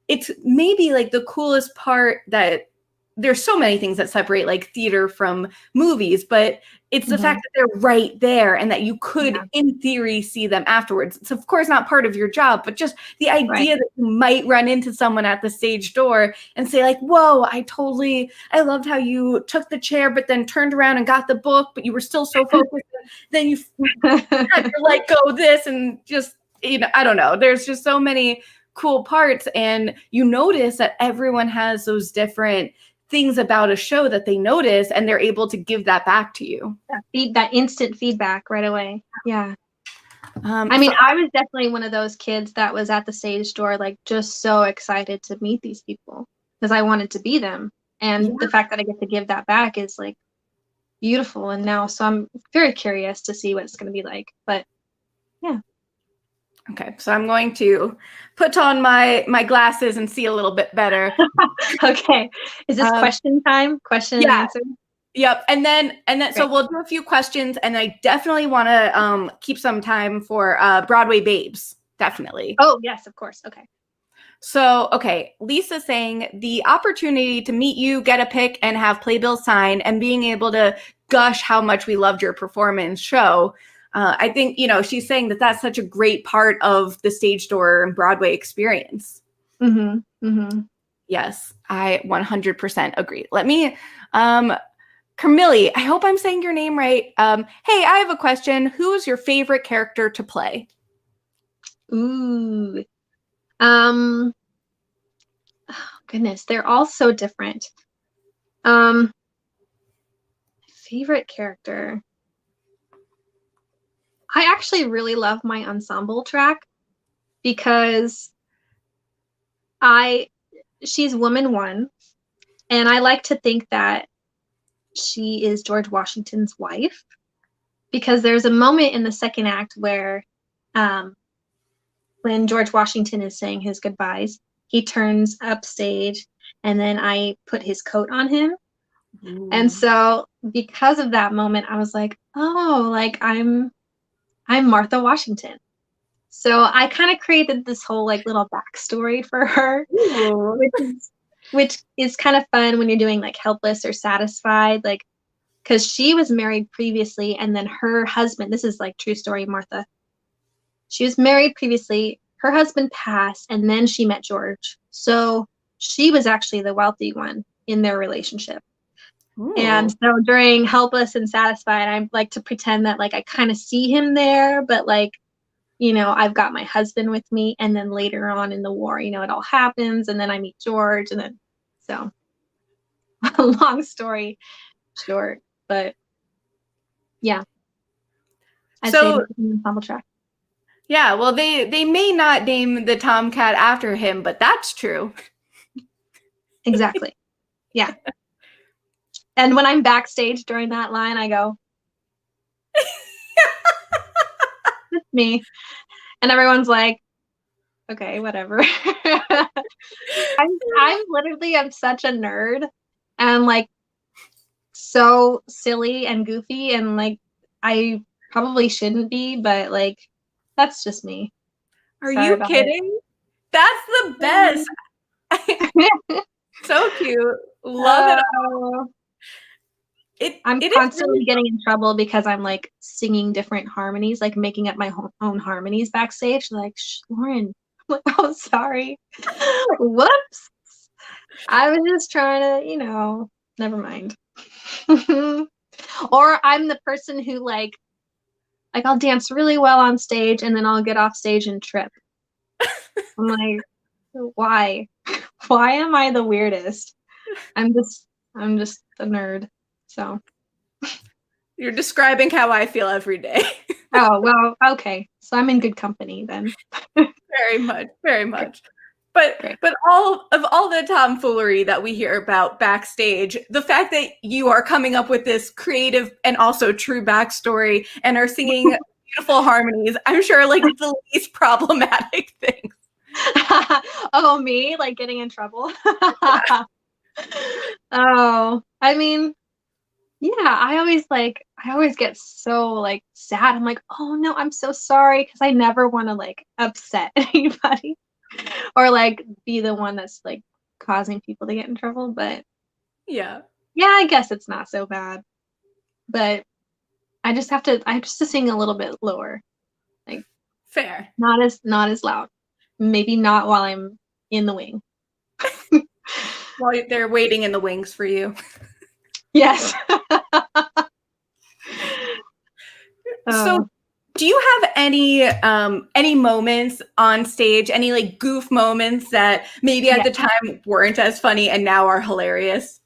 it's maybe like the coolest part, that there's so many things that separate like theater from movies, but it's the fact that they're right there and that you could, in theory, see them afterwards. It's of course not part of your job, but just the idea that you might run into someone at the stage door and say like, whoa, I loved how you took the chair, but then turned around and got the book, but you were still so focused. Then you had to let go this, and just, you know, I don't know. There's just so many cool parts, and you notice that everyone has those different things about a show that they notice, and they're able to give that back to you. That instant feedback right away. Yeah. I mean, I was definitely one of those kids that was at the stage door, like, just so excited to meet these people because I wanted to be them. And the fact that I get to give that back is like beautiful. And now, so I'm very curious to see what it's going to be like. But yeah. Okay, so I'm going to put on my glasses and see a little bit better. Okay. Is this question time? Question and answer? Yep. And then so we'll do a few questions, and I definitely want to keep some time for Broadway Babes. Definitely. Oh, yes, of course. Okay. So, okay, Lisa's saying the opportunity to meet you, get a pic, and have playbills signed, and being able to gush how much we loved your performance show. I think, you know, she's saying that that's such a great part of the stage door and Broadway experience. Yes, I 100% agree. Let me, Camille, I hope I'm saying your name right. Hey, I have a question. Who is your favorite character to play? Ooh. Oh, goodness, they're all so different. Favorite character. I actually really love my ensemble track because she's woman one, and I like to think that she is George Washington's wife, because there's a moment in the second act where when George Washington is saying his goodbyes, he turns upstage and then I put his coat on him. Ooh. And so because of that moment, I was like, oh, like I'm Martha Washington. So I kind of created this whole like little backstory for her, which is kind of fun when you're doing like Helpless or Satisfied, like, because she was married previously, and then her husband, this is like true story, Martha. She was married previously, her husband passed, and then she met George. So she was actually the wealthy one in their relationship. Ooh. And so during Helpless and Satisfied, I like to pretend that like I kind of see him there, but like, you know, I've got my husband with me. And then later on in the war, you know, it all happens. And then I meet George. And then, so long story short, but yeah. I'd say ensemble track. Yeah, well, they may not name the Tomcat after him, but that's true. Exactly. Yeah. And when I'm backstage during that line, I go, it's me. And everyone's like, okay, whatever. I'm such a nerd, and I'm like so silly and goofy, and like I probably shouldn't be, but like that's just me. Are you kidding? That's the best. So cute. Love it. I'm constantly getting in trouble because I'm like singing different harmonies, like making up my own harmonies backstage. Like, Lauren, I'm like, oh, sorry. Whoops. I was just trying to, you know, never mind. Or I'm the person who like I'll dance really well on stage and then I'll get off stage and trip. I'm like, why? Why am I the weirdest? I'm just a nerd. So you're describing how I feel every day. Oh, well, okay. So I'm in good company then. Very much, very much. But all the tomfoolery that we hear about backstage, the fact that you are coming up with this creative and also true backstory and are singing beautiful harmonies, I'm sure like the least problematic things. Oh, me? Like getting in trouble? Oh, I mean, yeah, I always get so like sad. I'm like, oh no, I'm so sorry, because I never want to like upset anybody or like be the one that's like causing people to get in trouble. But yeah, I guess it's not so bad. But I just have to sing a little bit lower. Like fair. Not as loud. Maybe not while I'm in the wing. While they're waiting in the wings for you. Yes. So do you have any moments on stage, any like goof moments that maybe at the time weren't as funny and now are hilarious?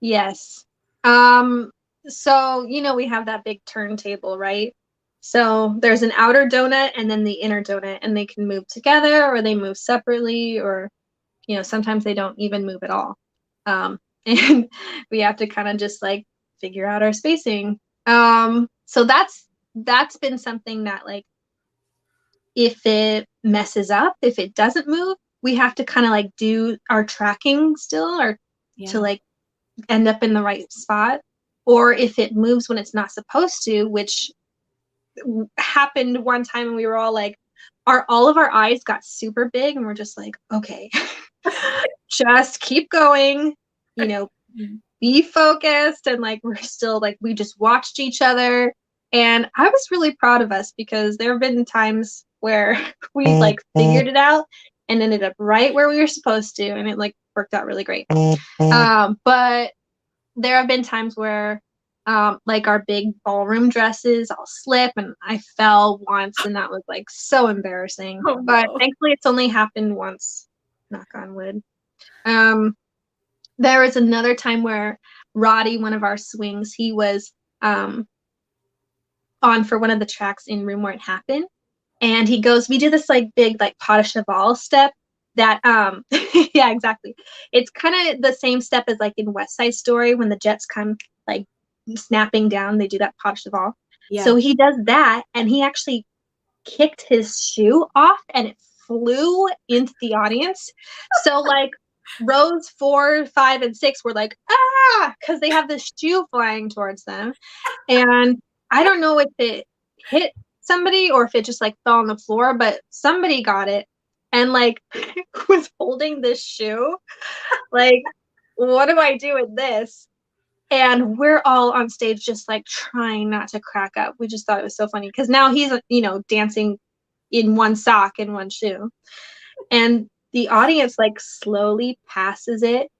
Yes. So, you know, we have that big turntable, right? So there's an outer donut and then the inner donut, and they can move together or they move separately, or, you know, sometimes they don't even move at all. And we have to kind of just like figure out our spacing. So that's been something that like, if it messes up, if it doesn't move, we have to kind of like do our tracking still, or to like end up in the right spot. Or if it moves when it's not supposed to, which happened one time, and we were all like, all of our eyes got super big, and we're just like, okay, just keep going, you know, be focused. And like, we're still like, we just watched each other, and I was really proud of us, because there have been times where we like figured it out and ended up right where we were supposed to, and it like worked out really great. But there have been times where like our big ballroom dresses all slip, and I fell once, and that was like so embarrassing. Oh, but no. Thankfully it's only happened once, knock on wood. There was another time where Roddy, one of our swings, he was on for one of the tracks in Room Where It Happened. And he goes, we do this like big like pas de cheval step that yeah, exactly. It's kind of the same step as like in West Side Story when the jets come like snapping down, they do that pas de cheval. Yeah. So he does that, and he actually kicked his shoe off and it flew into the audience. So like rows 4, 5, and 6 were like, ah, because they have this shoe flying towards them. And I don't know if it hit somebody or if it just like fell on the floor, but somebody got it and like was holding this shoe. Like, what do I do with this? And we're all on stage just like trying not to crack up. We just thought it was so funny because now he's, you know, dancing in one sock and one shoe. And the audience like slowly passes it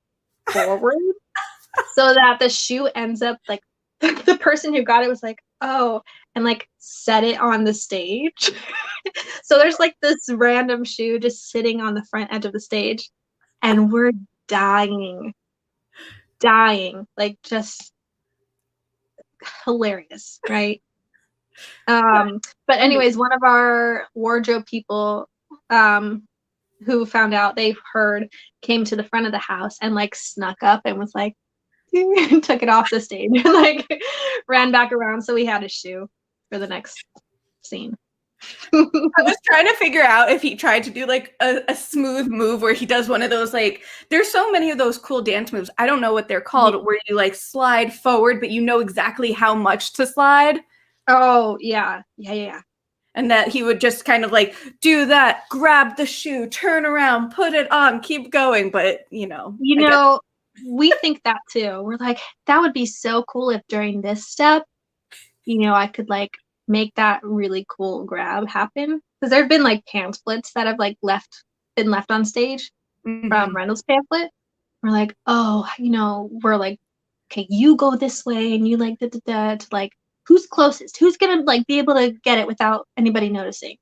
forward so that the shoe ends up like the person who got it was like, oh, and like set it on the stage. So there's like this random shoe just sitting on the front edge of the stage, and we're dying, like just hilarious, right? But anyways, one of our wardrobe people who found out, they heard, came to the front of the house and like snuck up and was like, took it off the stage and like ran back around. So we had a shoe for the next scene. I was trying to figure out if he tried to do like a smooth move where he does one of those, like, there's so many of those cool dance moves. I don't know what they're called, where you like slide forward, but you know exactly how much to slide. Oh, yeah. And that he would just kind of like do that, grab the shoe, turn around, put it on, keep going. But, you know, we think that too. We're like, that would be so cool if during this step, you know, I could like make that really cool grab happen. Because there have been like pamphlets that have like been left on stage from Reynolds pamphlet. We're like, oh, you know, we're like, okay, you go this way and you like to like, who's closest? Who's gonna like be able to get it without anybody noticing?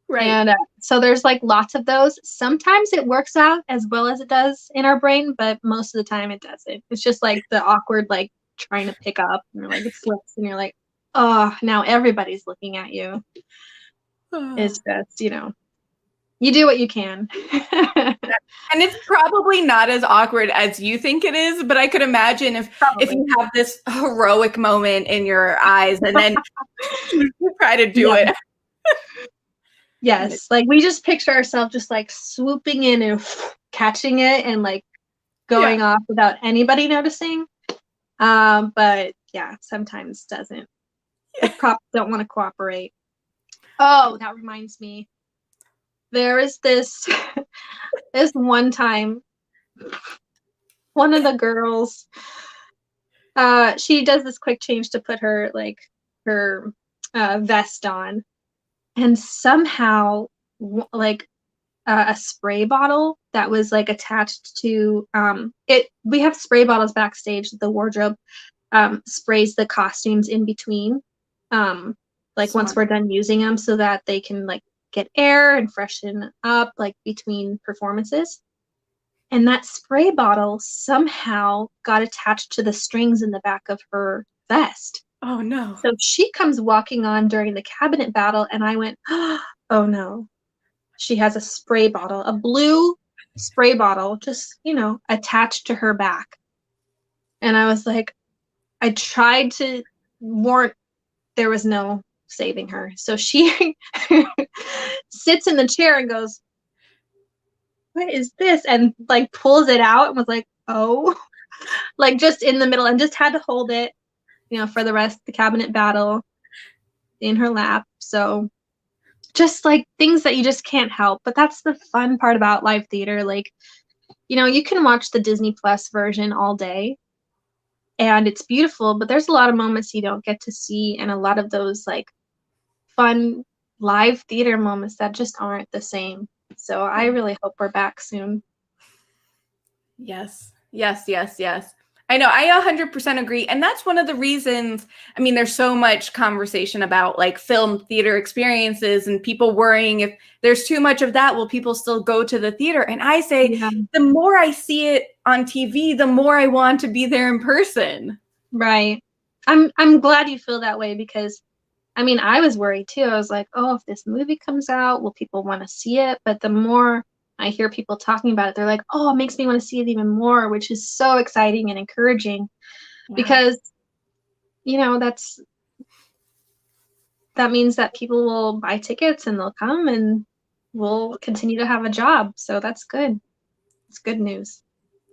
Right. And so there's like lots of those. Sometimes it works out as well as it does in our brain, but most of the time it doesn't. It's just like the awkward, like trying to pick up, and you're like, it slips, and you're like, oh, now everybody's looking at you. It's just, you know, you do what you can. And it's probably not as awkward as you think it is, but I could imagine if you have this heroic moment in your eyes and then you try to do it. Yes, like we just picture ourselves just like swooping in and catching it and like going off without anybody noticing. But yeah, sometimes doesn't. The props don't want to cooperate. Oh, that reminds me. There is this one time, one of the girls, she does this quick change to put her vest on, and somehow like a spray bottle that was like attached to it. We have spray bottles backstage. The wardrobe sprays the costumes in between, like once we're done using them, so that they can like get air and freshen up like between performances. And that spray bottle somehow got attached to the strings in the back of her vest. Oh no. So she comes walking on during the cabinet battle, and I went, oh no, she has a spray bottle, a blue spray bottle, just, you know, attached to her back. And I was like, I tried to warn, there was no saving her. So she sits in the chair and goes, what is this? And like pulls it out and was like, oh, like just in the middle, and just had to hold it, you know, for the rest of the cabinet battle in her lap. So just like things that you just can't help. But that's the fun part about live theater. Like, you know, you can watch the Disney Plus version all day and it's beautiful, but there's a lot of moments you don't get to see, and a lot of those like fun live theater moments that just aren't the same. So I really hope we're back soon. Yes. I know, I 100% agree. And that's one of the reasons, I mean, there's so much conversation about like film theater experiences and people worrying if there's too much of that, will people still go to the theater? And I say, the more I see it on TV, the more I want to be there in person. Right. I'm glad you feel that way, because I mean, I was worried too. I was like, oh, if this movie comes out, will people want to see it? But the more I hear people talking about it, they're like, oh, it makes me want to see it even more, which is so exciting and encouraging because, you know, that means that people will buy tickets and they'll come and we'll continue to have a job. So that's good. It's good news.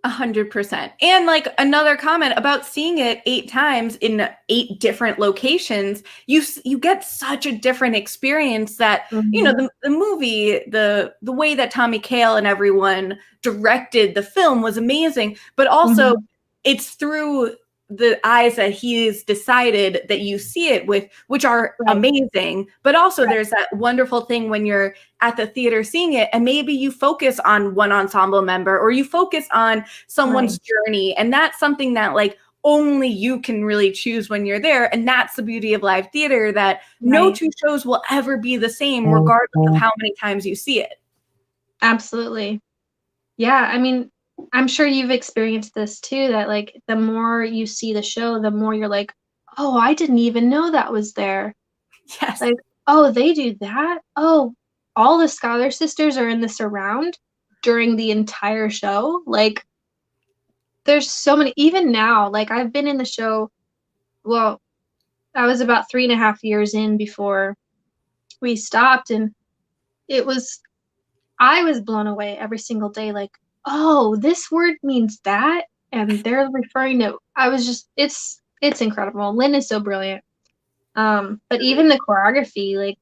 100%. And like another comment about seeing it 8 times in 8 different locations, you get such a different experience that, you know, the movie, the way that Tommy Kail and everyone directed the film was amazing, but also it's through the eyes that he's decided that you see it with, which are amazing. But also there's that wonderful thing when you're at the theater seeing it and maybe you focus on one ensemble member or you focus on someone's journey. And that's something that like only you can really choose when you're there. And that's the beauty of live theater, that no 2 shows will ever be the same regardless of how many times you see it. Absolutely. Yeah. I mean, I'm sure you've experienced this too, that like the more you see the show, the more you're like, oh, I didn't even know that was there. Yes. Like, oh, they do that? Oh, all the Scholar Sisters are in the surround during the entire show. Like, there's so many, even now, like I've been in the show, well, I was about 3.5 years in before we stopped, and I was blown away every single day, like, oh, this word means that, and they're referring to, it's incredible. Lin is so brilliant. But even the choreography, like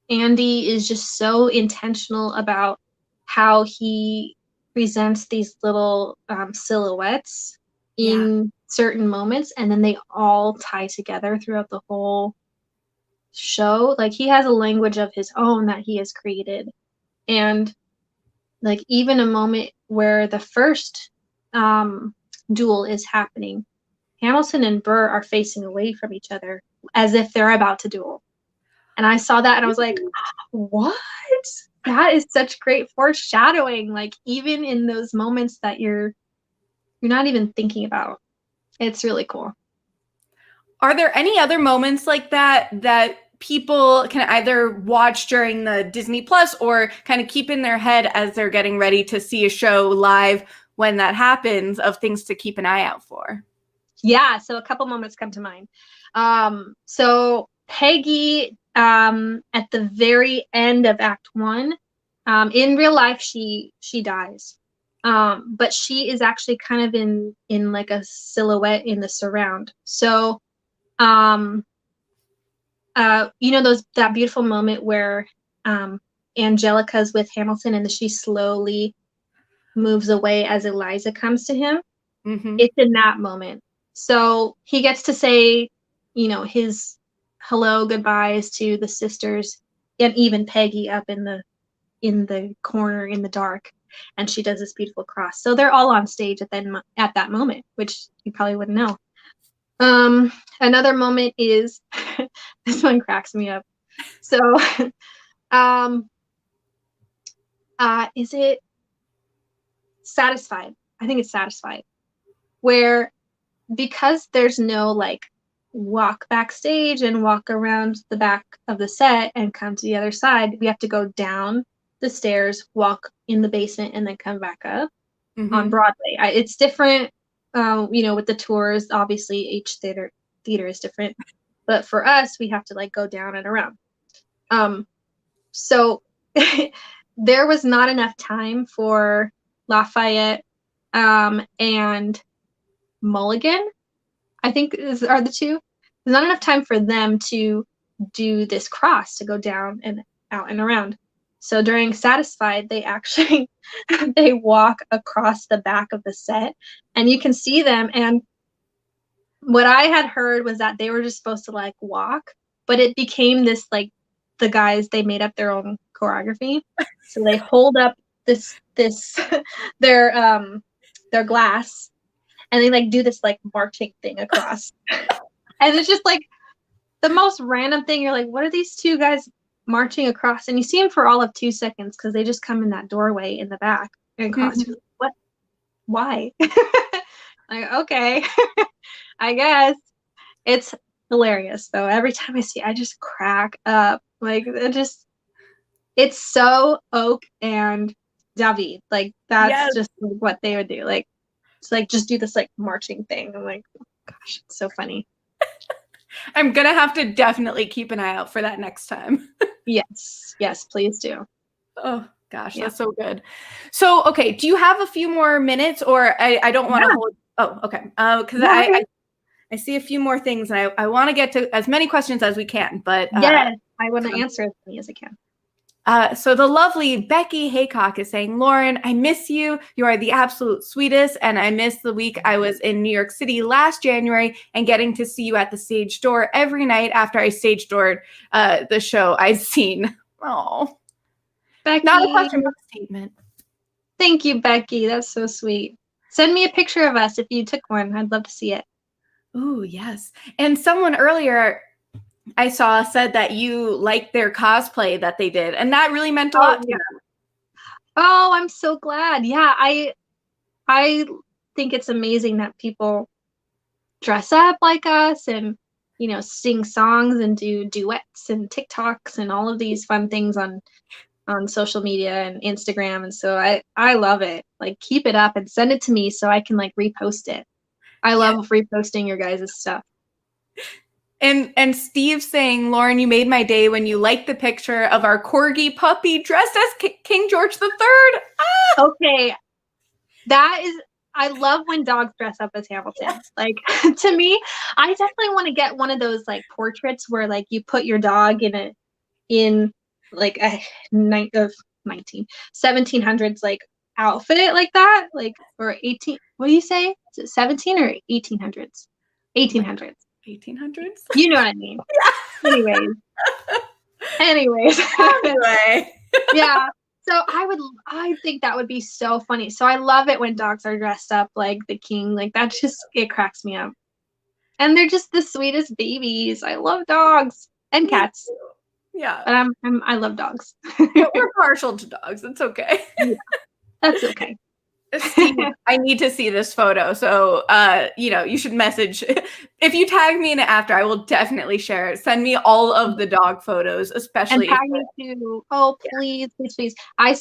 Andy is just so intentional about how he presents these little silhouettes in certain moments, and then they all tie together throughout the whole show. Like he has a language of his own that he has created. And like even a moment where the first duel is happening, Hamilton and Burr are facing away from each other as if they're about to duel. And I saw that and I was like, what? That is such great foreshadowing. Like even in those moments that you're not even thinking about. It's really cool. Are there any other moments like that people can either watch during the Disney Plus or kind of keep in their head as they're getting ready to see a show live when that happens, of things to keep an eye out for? Yeah, so a couple moments come to mind. So Peggy, at the very end of Act 1, in real life, she dies. But she is actually kind of in like a silhouette in the surround. So, you know, that beautiful moment where Angelica's with Hamilton and she slowly moves away as Eliza comes to him. It's in that moment. So he gets to say, you know, his hello goodbyes to the sisters and even Peggy up in the corner in the dark, and she does this beautiful cross. So they're all on stage at that moment, which you probably wouldn't know. Another moment is this one cracks me up. So is it Satisfied? I think it's Satisfied, where because there's no like walk backstage and walk around the back of the set and come to the other side, we have to go down the stairs, walk in the basement, and then come back up on Broadway. It's different, you know, with the tours. Obviously, each theater is different, but for us, we have to like go down and around. So there was not enough time for Lafayette and Mulligan, I think are the two. There's not enough time for them to do this cross, to go down and out and around. So during Satisfied, they actually they walk across the back of the set, and you can see them. And what I had heard was that they were just supposed to like walk, but it became this like the guys, they made up their own choreography. So they hold up this their glass, and they like do this like marching thing across. And it's just like the most random thing. You're like, what are these two guys marching across? And you see them for all of 2 seconds because they just come in that doorway in the back and cross. What? Why? Like, okay. I guess it's hilarious though. Every time I see it, I just crack up. Like it's so Oak and David. Like that's Yes. just what they would do. Like it's like just do this like marching thing. I'm like, oh, gosh, it's so funny. I'm gonna have to definitely keep an eye out for that next time. Yes, please do. Oh gosh, Yeah. that's so good. So, okay, do you have a few more minutes, or I don't want to hold? Oh, okay. Because I see a few more things, and I want to get to as many questions as we can. But yes, I want to answer as many as I can. So the lovely Becky Haycock is saying, Lauren, I miss you. You are the absolute sweetest. And I miss the week I was in New York City last January and getting to see you at the stage door every night after I stage doored the show I'd seen. Oh, Becky. Not a question, but a statement. Thank you, Becky. That's so sweet. Send me a picture of us if you took one. I'd love to see it. Ooh, yes. And someone earlier I saw said that you liked their cosplay that they did, and that really meant a lot to them. Oh, I'm so glad. Yeah, I think it's amazing that people dress up like us and, you know, sing songs and do duets and TikToks and all of these fun things on social media and Instagram. And so I love it. Like, keep it up and send it to me so I can like repost it. I love reposting your guys' stuff. And Steve saying, Lauren, you made my day when you liked the picture of our corgi puppy dressed as King George III. Ah! Okay. I love when dogs dress up as Hamilton. Like, to me, I definitely want to get one of those like portraits where like you put your dog in like a 1700s like outfit like that, like, or 18, what do you say? Is it 17 or 1800s? 1800s. 1800s? You know what I mean. Yeah. Anyways. Anyway. Yeah. So I think that would be so funny. So I love it when dogs are dressed up like the king. Like, that just, it cracks me up. And they're just the sweetest babies. I love dogs and cats. Yeah. But I love dogs. But we're partial to dogs. It's okay. Yeah, that's okay. Steve, I need to see this photo. So, you should message. If you tag me in it after, I will definitely share it. Send me all of the dog photos, especially. And tag me too. Oh, please, please, please. I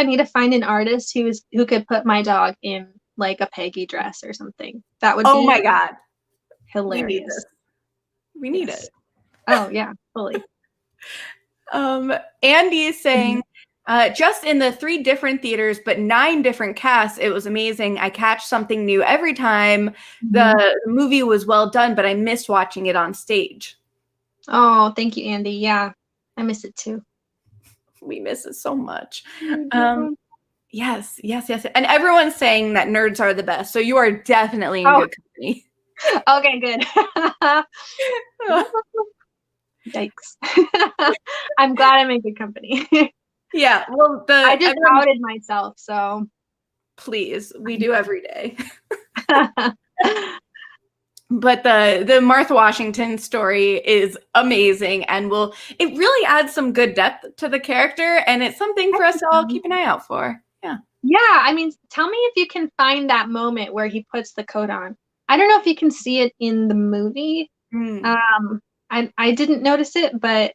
need to find an artist who could put my dog in like a Peggy dress or something. That would be. Oh my God. Hilarious. We need it. Oh yeah, fully. Andy is saying, just in the 3 different theaters, but 9 different casts, it was amazing. I catch something new every time. The movie was well done, but I missed watching it on stage. Oh, thank you, Andy. Yeah, I miss it too. We miss it so much. Yes. And everyone's saying that nerds are the best. So you are definitely in good company. Okay, good. Yikes. I'm glad I'm in good company. Yeah, well, I just outed myself, so. Please, we do every day. But the Martha Washington story is amazing, and it really adds some good depth to the character, and it's something for us to all keep an eye out for. Yeah, I mean, tell me if you can find that moment where he puts the coat on. I don't know if you can see it in the movie. I didn't notice it, but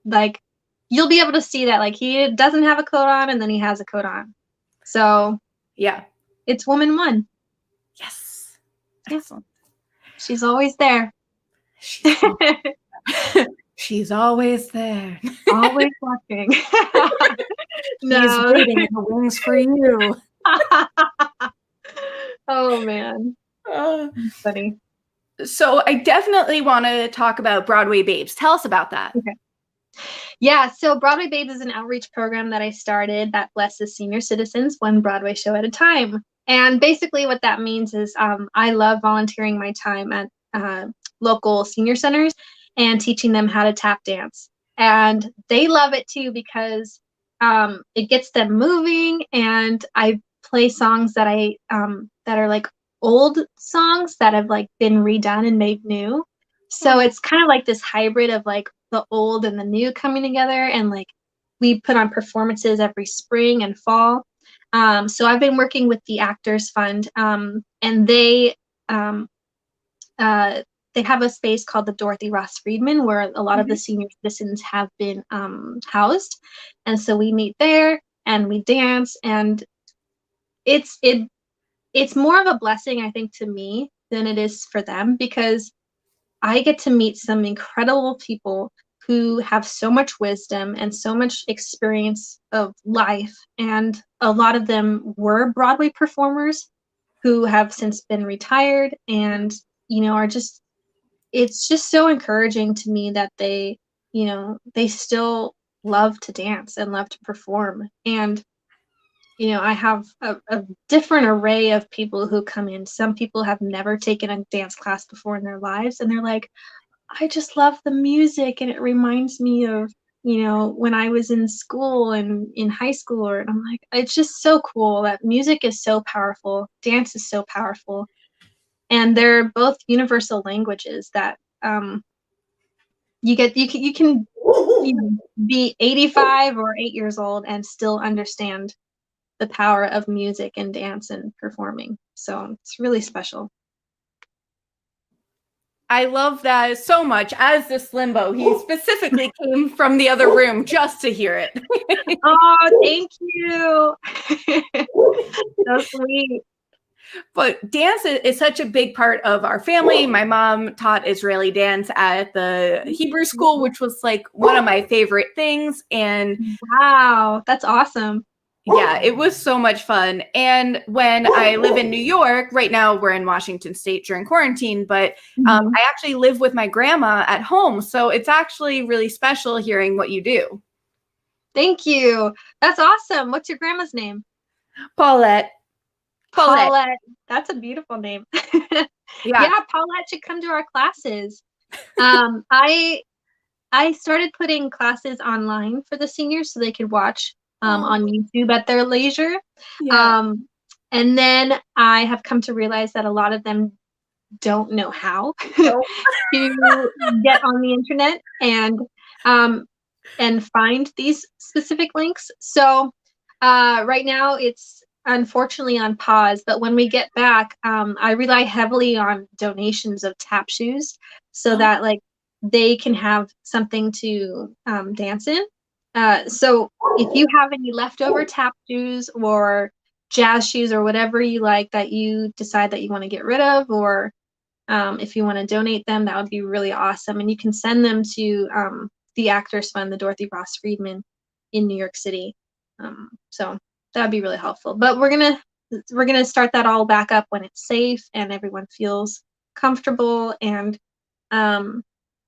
like, you'll be able to see that like he doesn't have a coat on and then he has a coat on. So yeah, it's woman 1. Yes. Excellent. She's always there. She's always there. Always watching. No. He's waiting in the wings for you. Oh man. Funny. So I definitely want to talk about Broadway Babes. Tell us about that. Okay. Yeah, so Broadway Babes is an outreach program that I started that blesses senior citizens one Broadway show at a time. And basically what that means is I love volunteering my time at local senior centers and teaching them how to tap dance. And they love it too because it gets them moving, and I play songs that that are like old songs that have like been redone and made new. So it's kind of like this hybrid of like the old and the new coming together, and like we put on performances every spring and fall. So I've been working with the Actors Fund, and they they have a space called the Dorothy Ross Friedman where a lot of the senior citizens have been housed. And so we meet there and we dance, and it's more of a blessing, I think, to me than it is for them, because I get to meet some incredible people who have so much wisdom and so much experience of life. And a lot of them were Broadway performers who have since been retired, and, you know, are just, it's just so encouraging to me that they, you know, they still love to dance and love to perform. And, you know, I have a different array of people who come in. Some people have never taken a dance class before in their lives, and they're like, I just love the music, and it reminds me of, you know, when I was in school and in high school. And I'm like, it's just so cool that music is so powerful, dance is so powerful, and they're both universal languages that you can be 85 or 8 years old and still understand the power of music and dance and performing. So it's really special. I love that so much. As this limbo, he specifically came from the other room just to hear it. Oh, thank you. So sweet. But dance is such a big part of our family. My mom taught Israeli dance at the Hebrew school, which was like one of my favorite things. And wow, that's awesome. Yeah, it was so much fun. And when I live in New York, right now we're in Washington State during quarantine, but I actually live with my grandma at home. So it's actually really special hearing what you do. Thank you. That's awesome. What's your grandma's name? Paulette. Paulette. That's a beautiful name. Yeah, Paulette should come to our classes. I started putting classes online for the seniors so they could watch on YouTube at their leisure. Yeah. And then I have come to realize that a lot of them don't know how to get on the internet and find these specific links. So right now it's unfortunately on pause, but when we get back, I rely heavily on donations of tap shoes so that like they can have something to dance in. So if you have any leftover tap shoes or jazz shoes or whatever you like that you decide that you want to get rid of, or if you want to donate them, that would be really awesome. And you can send them to the Actors Fund, the Dorothy Ross Friedman in New York City. So that'd be really helpful. But we're gonna start that all back up when it's safe and everyone feels comfortable. And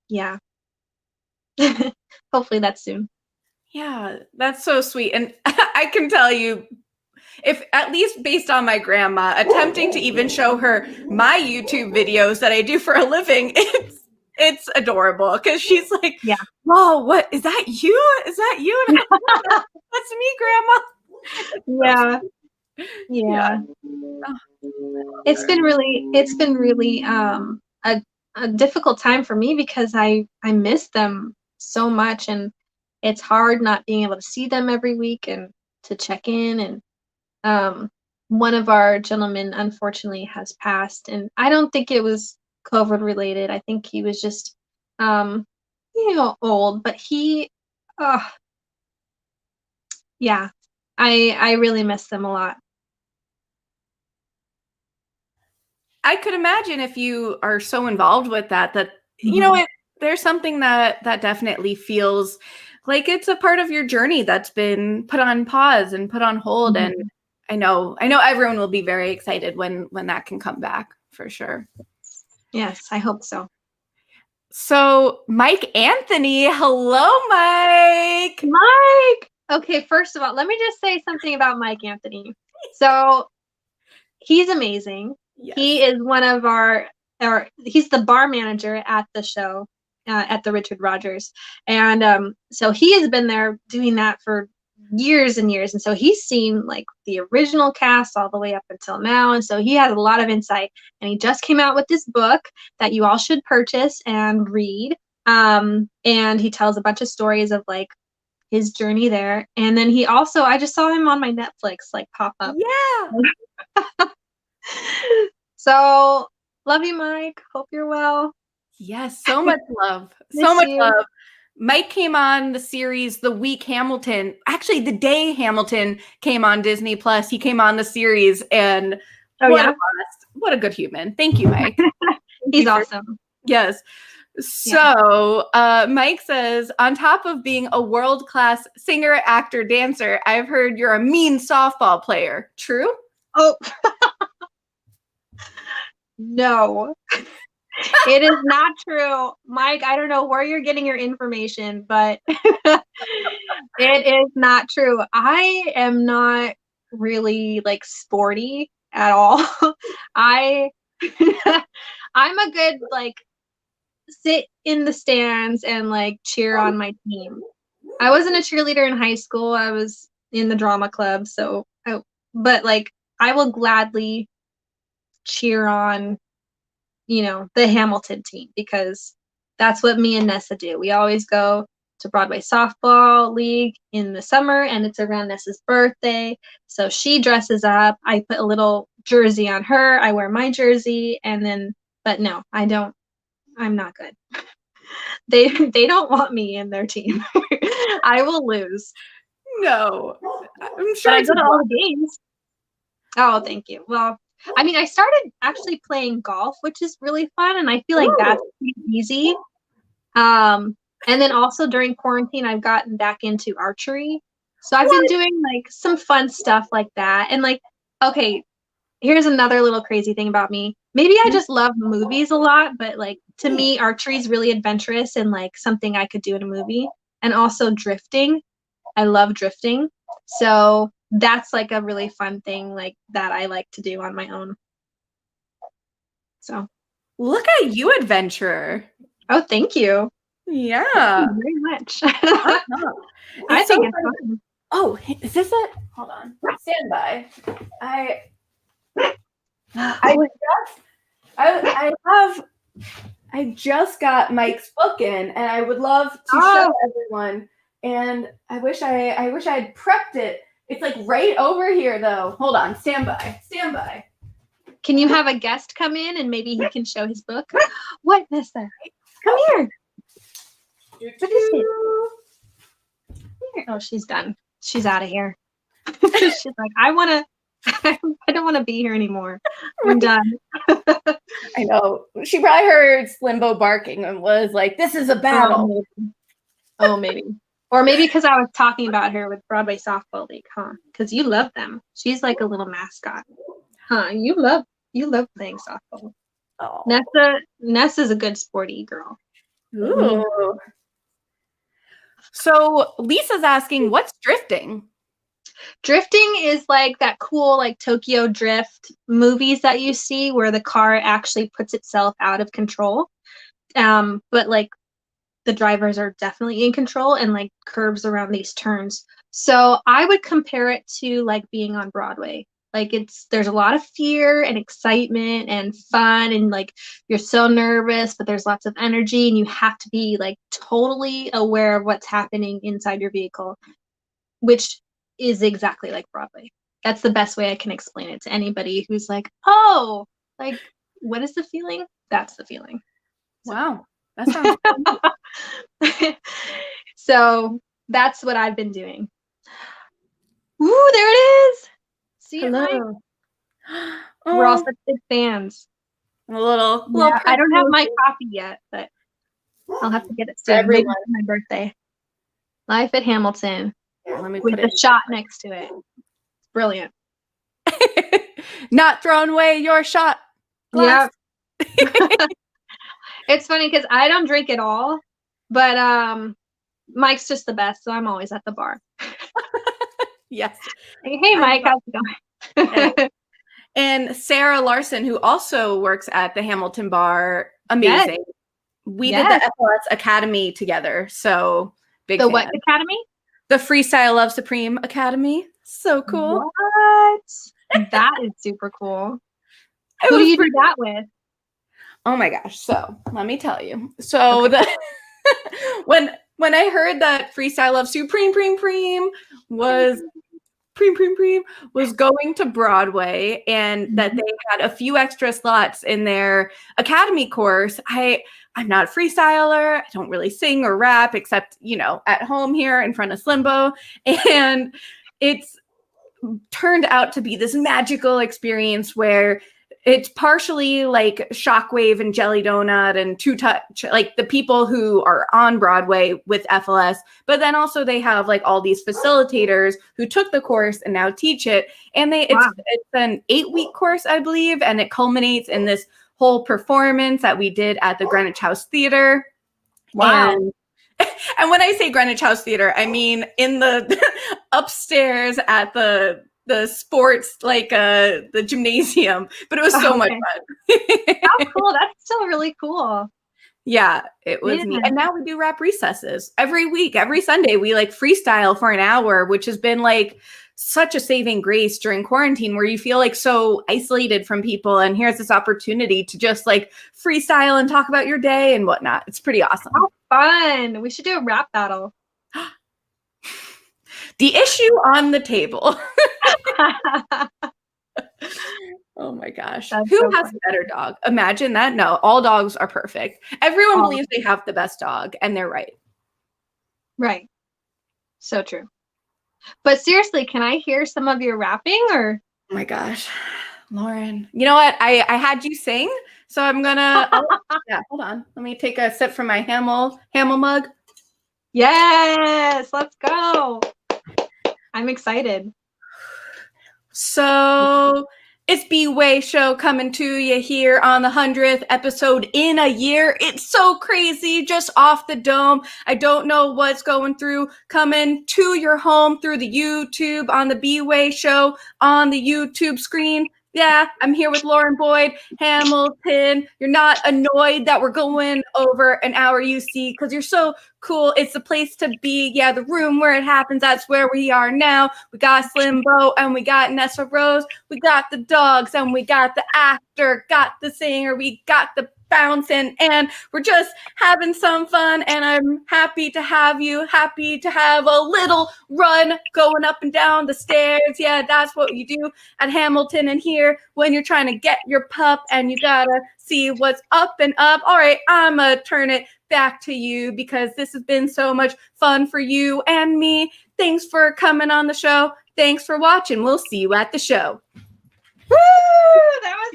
yeah, hopefully that's soon. Yeah, that's so sweet. And I can tell you, if at least based on my grandma, attempting to even show her my YouTube videos that I do for a living, it's adorable because she's like, yeah, whoa, what is that you? Is that you? And like, that's me, grandma. Yeah. It's been really a difficult time for me because I miss them so much, and it's hard not being able to see them every week and to check in. And one of our gentlemen unfortunately has passed, and I don't think it was COVID related. I think he was just old, but yeah, I really miss them a lot. I could imagine if you are so involved with that you know, there's something that definitely feels like it's a part of your journey that's been put on pause and put on hold. And I know everyone will be very excited when that can come back for sure. Yes, I hope so. So Mike Anthony, hello, Mike. Mike. Okay, first of all, let me just say something about Mike Anthony. So he's amazing. Yes. He is one of he's the bar manager at the show, at the Richard Rodgers. And so he has been there doing that for years and years. And so he's seen like the original cast all the way up until now. And so he has a lot of insight. And he just came out with this book that you all should purchase and read. And he tells a bunch of stories of like his journey there. And then he also, I just saw him on my Netflix like pop up. Yeah. So love you, Mike. Hope you're well. Yes, so much love. So Miss much you. love. Mike came on the series the week Hamilton, actually the day Hamilton came on Disney Plus. He came on the series, and Oh, what a yeah? blast. What a good human. Thank you, Mike. Thank He's you for- awesome. yes. So Mike says, on top of being a world-class singer, actor, dancer, I've heard you're a mean softball player. True? Oh, no. It is not true. Mike, I don't know where you're getting your information, but it is not true. I am not really like sporty at all. I I'm a good like sit in the stands and like cheer on my team. I wasn't a cheerleader in high school. I was in the drama club, but like I will gladly cheer on, the Hamilton team because that's what me and Nessa do. We always go to Broadway Softball League in the summer, and it's around Nessa's birthday. So she dresses up. I put a little jersey on her. I wear my jersey, but no, I don't. I'm not good. They don't want me in their team. I will lose. No. I'm sure But I it's go to all the games. Oh, thank you. Well, I mean, I started actually playing golf, which is really fun, and I feel like that's pretty easy. And then also during quarantine, I've gotten back into archery. So I've been doing like some fun stuff like that. And like, okay, here's another little crazy thing about me. Maybe I just love movies a lot, but like to me, archery is really adventurous and like something I could do in a movie. And also drifting. I love drifting. So that's like a really fun thing like that I like to do on my own. So look at you, adventurer. oh, thank you. Yeah. Thank you very much. I think it's fun. Oh, is this it? Hold on. Stand by. I just got Mike's book in, and I would love to show everyone. And I wish I had prepped it. It's like right over here, though. Hold on. Stand by. Stand by. Can you have a guest come in and maybe he can show his book? What, Nessa? Come here. What is it? Here. Oh, she's done. She's out of here. She's like, I don't want to be here anymore. I'm done. I know. She probably heard Slimbo barking and was like, this is a battle. Oh, maybe. Or maybe because I was talking about her with Broadway Softball League, huh? Because you love them. She's like a little mascot. Huh? You love playing softball. Oh. Nessa's a good sporty girl. Ooh. So Lisa's asking, what's drifting? Drifting is like that cool like Tokyo Drift movies that you see where the car actually puts itself out of control. But like the drivers are definitely in control and like curves around these turns. So I would compare it to like being on Broadway. Like there's a lot of fear and excitement and fun and like you're so nervous, but there's lots of energy and you have to be like totally aware of what's happening inside your vehicle, which is exactly like Broadway. That's the best way I can explain it to anybody who's like, oh, like what is the feeling? That's the feeling. Wow. That sounds cool. So that's what I've been doing. Ooh, there it is. See it, Mike? We're all such big fans. A little I don't have my copy yet, but I'll have to get it soon. Maybe for my birthday. Life at Hamilton. Yeah, let me with put a shot next to it. It's brilliant. Not throwing away your shot glass. Yeah. It's funny because I don't drink at all, but Mike's just the best, so I'm always at the bar. Yes. Hey, Mike, how's it going? And Sarah Larson, who also works at the Hamilton Bar, amazing. Yes. We did the FLS Academy together, so big fan. What Academy? The Freestyle Love Supreme Academy. So cool. What? That is super cool. Who do you do that with? Oh my gosh. So let me tell you. So when I heard that Freestyle Love Supreme was preem was going to Broadway, and that they had a few extra slots in their academy course. I'm not a freestyler. I don't really sing or rap except, at home here in front of Slimbo. And it's turned out to be this magical experience where it's partially like Shockwave and Jelly Donut and Two Touch, like the people who are on Broadway with FLS, but then also they have like all these facilitators who took the course and now teach it. And it's an 8-week course, I believe, and it culminates in this whole performance that we did at the Greenwich House Theater. Wow. And when I say Greenwich House Theater, I mean in the upstairs at the sports, like the gymnasium, but it was so much fun. How cool. That's still really cool. Yeah, it was neat. And now we do rap recesses every week. Every Sunday we like freestyle for an hour, which has been like such a saving grace during quarantine, where you feel like so isolated from people, and here's this opportunity to just like freestyle and talk about your day and whatnot. It's pretty awesome. How fun. We should do a rap battle. The issue on the table. Oh my gosh. Who has a better dog? Imagine that. No, all dogs are perfect. Everyone believes they have the best dog, and they're right. Right. So true. But seriously, can I hear some of your rapping or? Oh my gosh. Lauren, you know what? I had you sing, so I'm gonna, yeah, hold on. Let me take a sip from my Hamel mug. Yes, let's go. I'm excited. So it's bwaySHO coming to you here on the 100th episode in a year. It's so crazy, just off the dome. I don't know what's going through, coming to your home through the YouTube on the bwaySHO on the YouTube screen. Yeah, I'm here with Lauren Boyd, Hamilton. You're not annoyed that we're going over an hour, you see, because you're so cool. It's the place to be. Yeah, the room where it happens. That's where we are now. We got Slimbo and we got Nessa Rose. We got the dogs and we got the actor, got the singer. We got the bouncing, and we're just having some fun, and I'm happy to have you, happy to have a little run going up and down the stairs. Yeah, that's what you do at Hamilton and here when you're trying to get your pup and you gotta see what's up and up. All right, I'm gonna turn it back to you because this has been so much fun for you and me. Thanks for coming on the show. Thanks for watching. We'll see you at the show. Woo! That was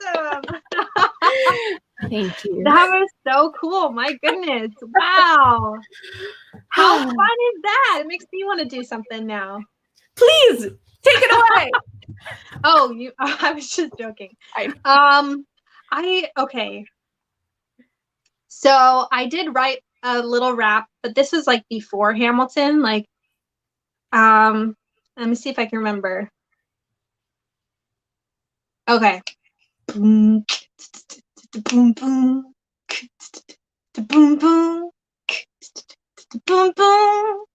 awesome. Thank you. That was so cool. My goodness. Wow. How fun is that? It makes me want to do something now. Please take it away. I was just joking. Okay. So I did write a little rap, but this was like before Hamilton. Like, let me see if I can remember. Okay. Boom, boom, boom, boom, boom, boom, boom.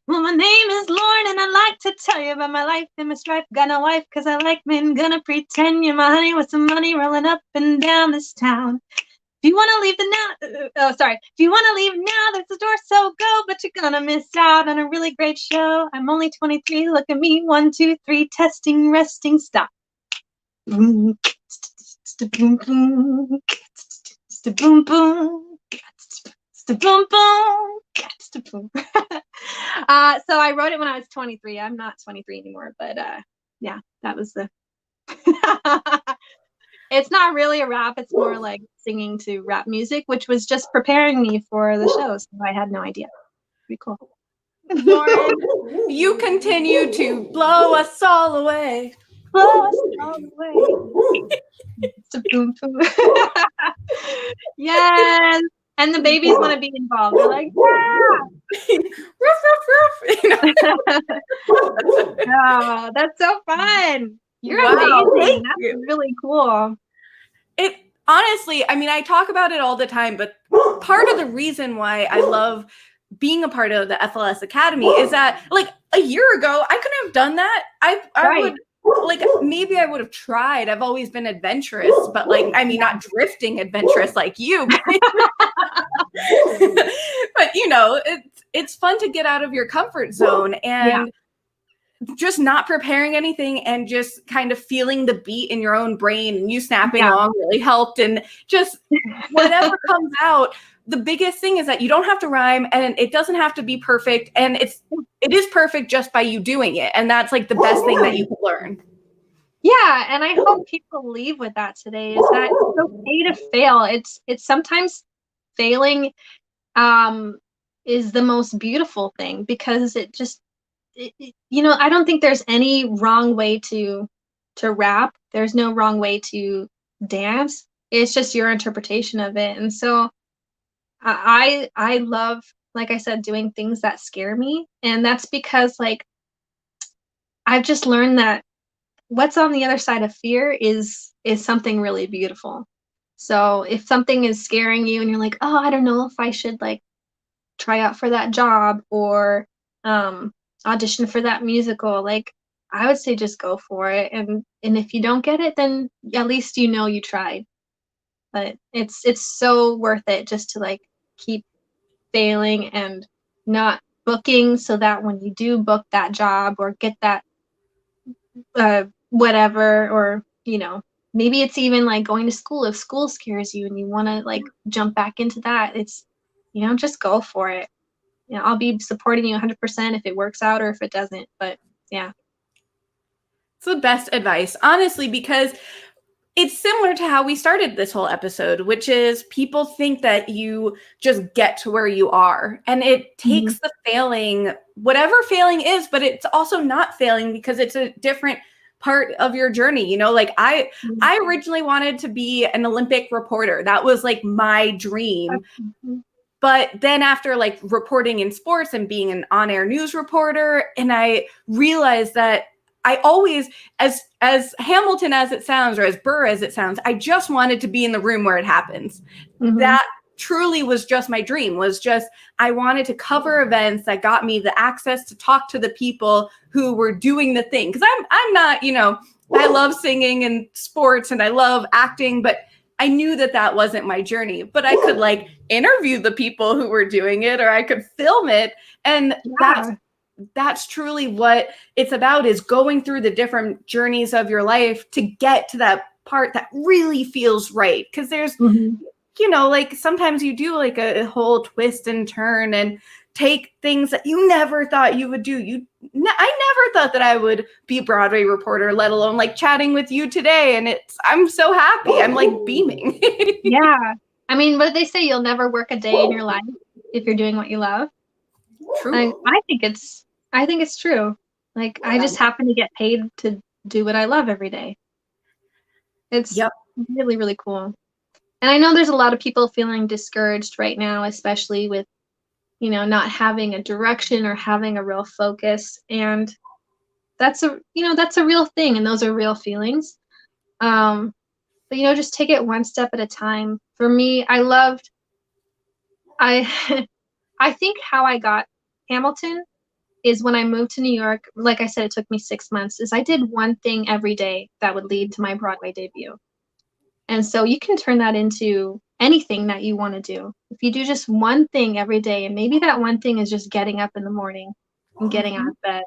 Well, my name is Lauren, and I'd like to tell you about my life and my strife. Got no wife, cause I like men. Gonna pretend you're my honey with some money rolling up and down this town. If you wanna leave if you wanna leave now, there's the door, so go. But you're gonna miss out on a really great show. I'm only 23. Look at me. 1, 2, 3. Testing, resting, stop. Boom, boom, boom, boom, boom, boom, boom. So I wrote it when I was 23. I'm not 23 anymore, but yeah, that was the. It's not really a rap. It's more like singing to rap music, which was just preparing me for the show. So I had no idea. Pretty cool. Lauren, you continue to blow us all away. Blow us all away. Boom, boom. Yes. And the babies want to be involved. They're like, yeah. Ruff, ruff, ruff. Oh, that's so fun. You're amazing. That's really cool. It honestly, I mean, I talk about it all the time, but part of the reason why I love being a part of the FLS Academy is that like a year ago, I couldn't have done that. I would like, maybe I would have tried. I've always been adventurous, but like, I mean, not drifting adventurous like you, but you know, it's fun to get out of your comfort zone. And just not preparing anything and just kind of feeling the beat in your own brain, and you snapping along really helped, and just whatever comes out. The biggest thing is that you don't have to rhyme, and it doesn't have to be perfect, and it is perfect just by you doing it, and that's like the best thing that you can learn. Yeah, and I hope people leave with that today, is that it's okay to fail. It's sometimes failing is the most beautiful thing, because it just I don't think there's any wrong way to rap. There's no wrong way to dance. It's just your interpretation of it. And so I love, like I said, doing things that scare me. And that's because, like, I've just learned that what's on the other side of fear is something really beautiful. So if something is scaring you and you're like, oh, I don't know if I should, like, try out for that job or audition for that musical, like, I would say just go for it. And if you don't get it, then at least you tried. But it's so worth it just to, like, keep failing and not booking, so that when you do book that job or get that whatever, or maybe it's even like going to school, if school scares you and you want to, like, jump back into that, it's just go for it. I'll be supporting you 100% if it works out or if it doesn't. But yeah. It's the best advice, honestly, because it's similar to how we started this whole episode, which is people think that you just get to where you are, and it takes the failing, whatever failing is, but it's also not failing because it's a different part of your journey. Like I originally wanted to be an Olympic reporter. That was like my dream. But then after, like, reporting in sports and being an on-air news reporter, and I realized that I always, as Hamilton as it sounds, or as Burr as it sounds, I just wanted to be in the room where it happens. That truly was just my dream, was just, I wanted to cover events that got me the access to talk to the people who were doing the thing. Because I'm not, I love singing and sports and I love acting, but I knew that wasn't my journey. But I could, like, interview the people who were doing it, or I could film it. And that's truly what it's about, is going through the different journeys of your life to get to that part that really feels right. Because there's, like, sometimes you do, like, a whole twist and turn and take things that you never thought you would do. I never thought that I would be a Broadway reporter, let alone, like, chatting with you today. And I'm so happy. I'm, like, beaming. Yeah. I mean, what did they say? You'll never work a day in your life if you're doing what you love. True. I think it's true. Like, I just happen to get paid to do what I love every day. It's really, really cool. And I know there's a lot of people feeling discouraged right now, especially with, not having a direction or having a real focus. And that's a real thing. And those are real feelings. But, just take it one step at a time. For me, I think how I got Hamilton is when I moved to New York. Like I said, it took me 6 months, is I did one thing every day that would lead to my Broadway debut. And so you can turn that into anything that you want to do. If you do just one thing every day, and maybe that one thing is just getting up in the morning and getting out of bed.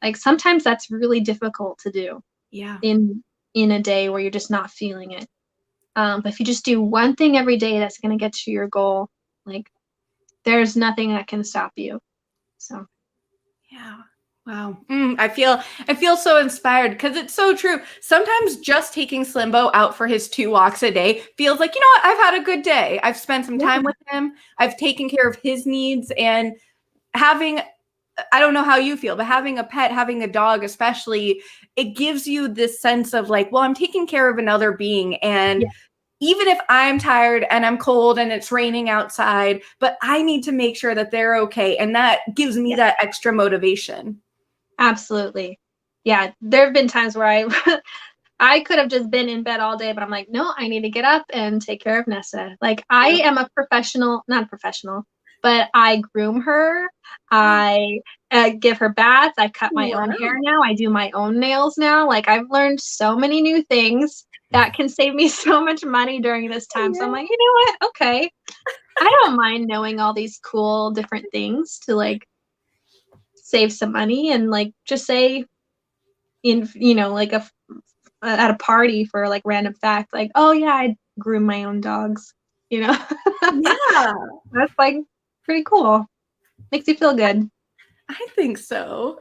Like, sometimes that's really difficult to do. Yeah. In a day where you're just not feeling it. But if you just do one thing every day that's going to get you your goal, like, there's nothing that can stop you. So. Yeah. Wow. I feel so inspired, because it's so true. Sometimes just taking Slimbo out for his 2 walks a day feels like, what, I've had a good day. I've spent some time with him. I've taken care of his needs, and having, I don't know how you feel, but having a pet, having a dog especially, it gives you this sense of, like, well, I'm taking care of another being. And even if I'm tired and I'm cold and it's raining outside, but I need to make sure that they're okay. And that gives me that extra motivation. Absolutely. Yeah. There have been times where I could have just been in bed all day, but I'm like, no, I need to get up and take care of Nessa. Like, I am a professional, not a professional, but I groom her. I give her baths. I cut my own hair now. I do my own nails now. Like, I've learned so many new things that can save me so much money during this time. So I'm like, you know what? Okay. I don't mind knowing all these cool different things to, like, save some money and like just say in, like at a party for like random fact, like, oh yeah, I groom my own dogs, Yeah. That's like pretty cool. Makes you feel good. I think so.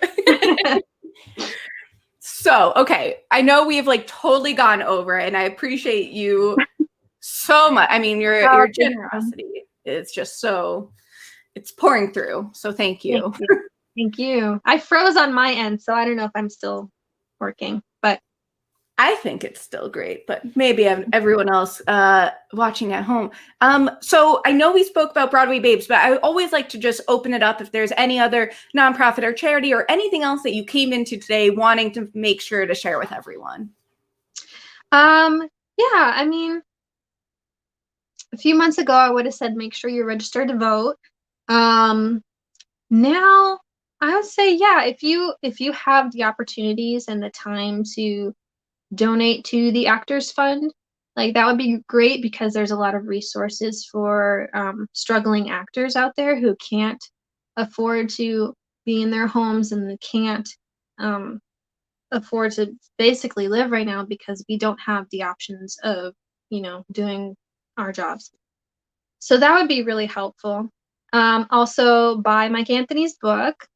So, okay, I know we've like totally gone over, and I appreciate you so much. I mean, your generosity is just so, it's pouring through. So thank you. Thank you. I froze on my end, so I don't know if I'm still working, but I think it's still great, but maybe everyone else watching at home. So I know we spoke about Broadway Babes, but I always like to just open it up if there's any other nonprofit or charity or anything else that you came into today wanting to make sure to share with everyone. Yeah, I mean, a few months ago, I would have said make sure you're registered to vote. Now I would say, yeah, if you have the opportunities and the time to donate to the Actors Fund, like that would be great because there's a lot of resources for struggling actors out there who can't afford to be in their homes and can't afford to basically live right now because we don't have the options of, doing our jobs. So that would be really helpful. Also buy Mike Anthony's book.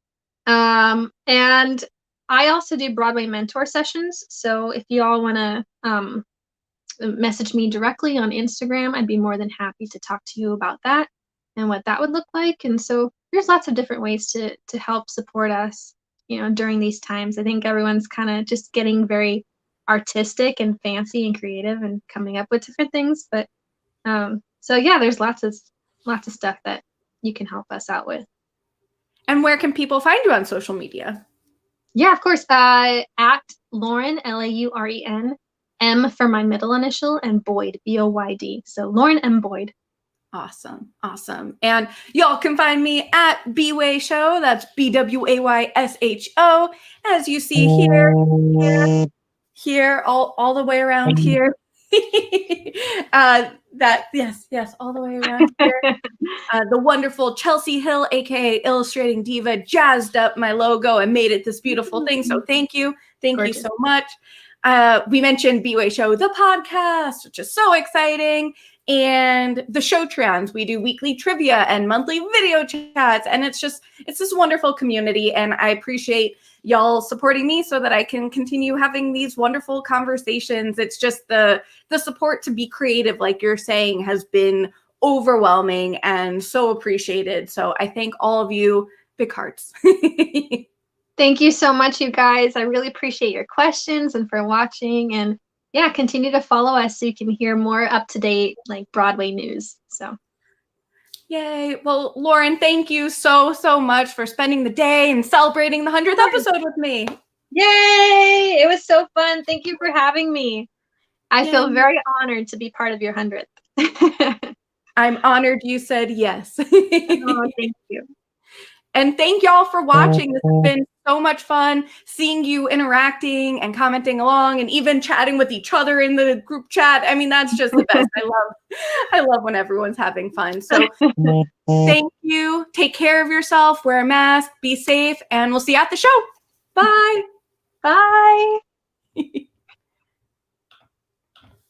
And I also do Broadway mentor sessions. So if you all want to message me directly on Instagram, I'd be more than happy to talk to you about that and what that would look like. And so there's lots of different ways to help support us, during these times. I think everyone's kind of just getting very artistic and fancy and creative and coming up with different things. But so yeah, there's lots of stuff that you can help us out with. And where can people find you on social media? Yeah, of course. At Lauren, Lauren, M for my middle initial, and Boyd, Boyd. So Lauren M. Boyd. Awesome. And y'all can find me at bwaySHO. That's bwaySHO. As you see here, all the way around here. Yes, all the way around here. The wonderful Chelsea Hill, aka Illustrating Diva, jazzed up my logo and made it this beautiful thing. So thank you so much. We mentioned bwaySHO, the podcast, which is so exciting, and the Showtrans. We do weekly trivia and monthly video chats, and it's this wonderful community, and I appreciate y'all supporting me so that I can continue having these wonderful conversations. It's just the support to be creative, like you're saying, has been overwhelming and so appreciated. So I thank all of you. Big hearts. Thank you so much, you guys. I really appreciate your questions and for watching. And yeah, continue to follow us so you can hear more up-to-date like Broadway news. So yay. Well, Lauren, thank you so much for spending the day and celebrating the 100th episode with me. Yay! It was so fun. Thank you for having me. I feel very honored to be part of your 100th. I'm honored you said yes. Oh, thank you. And thank y'all for watching. This has been so much fun seeing you interacting and commenting along and even chatting with each other in the group chat. I mean, that's just the best. I love when everyone's having fun. So thank you. Take care of yourself, wear a mask, be safe, and we'll see you at the show. Bye. Bye.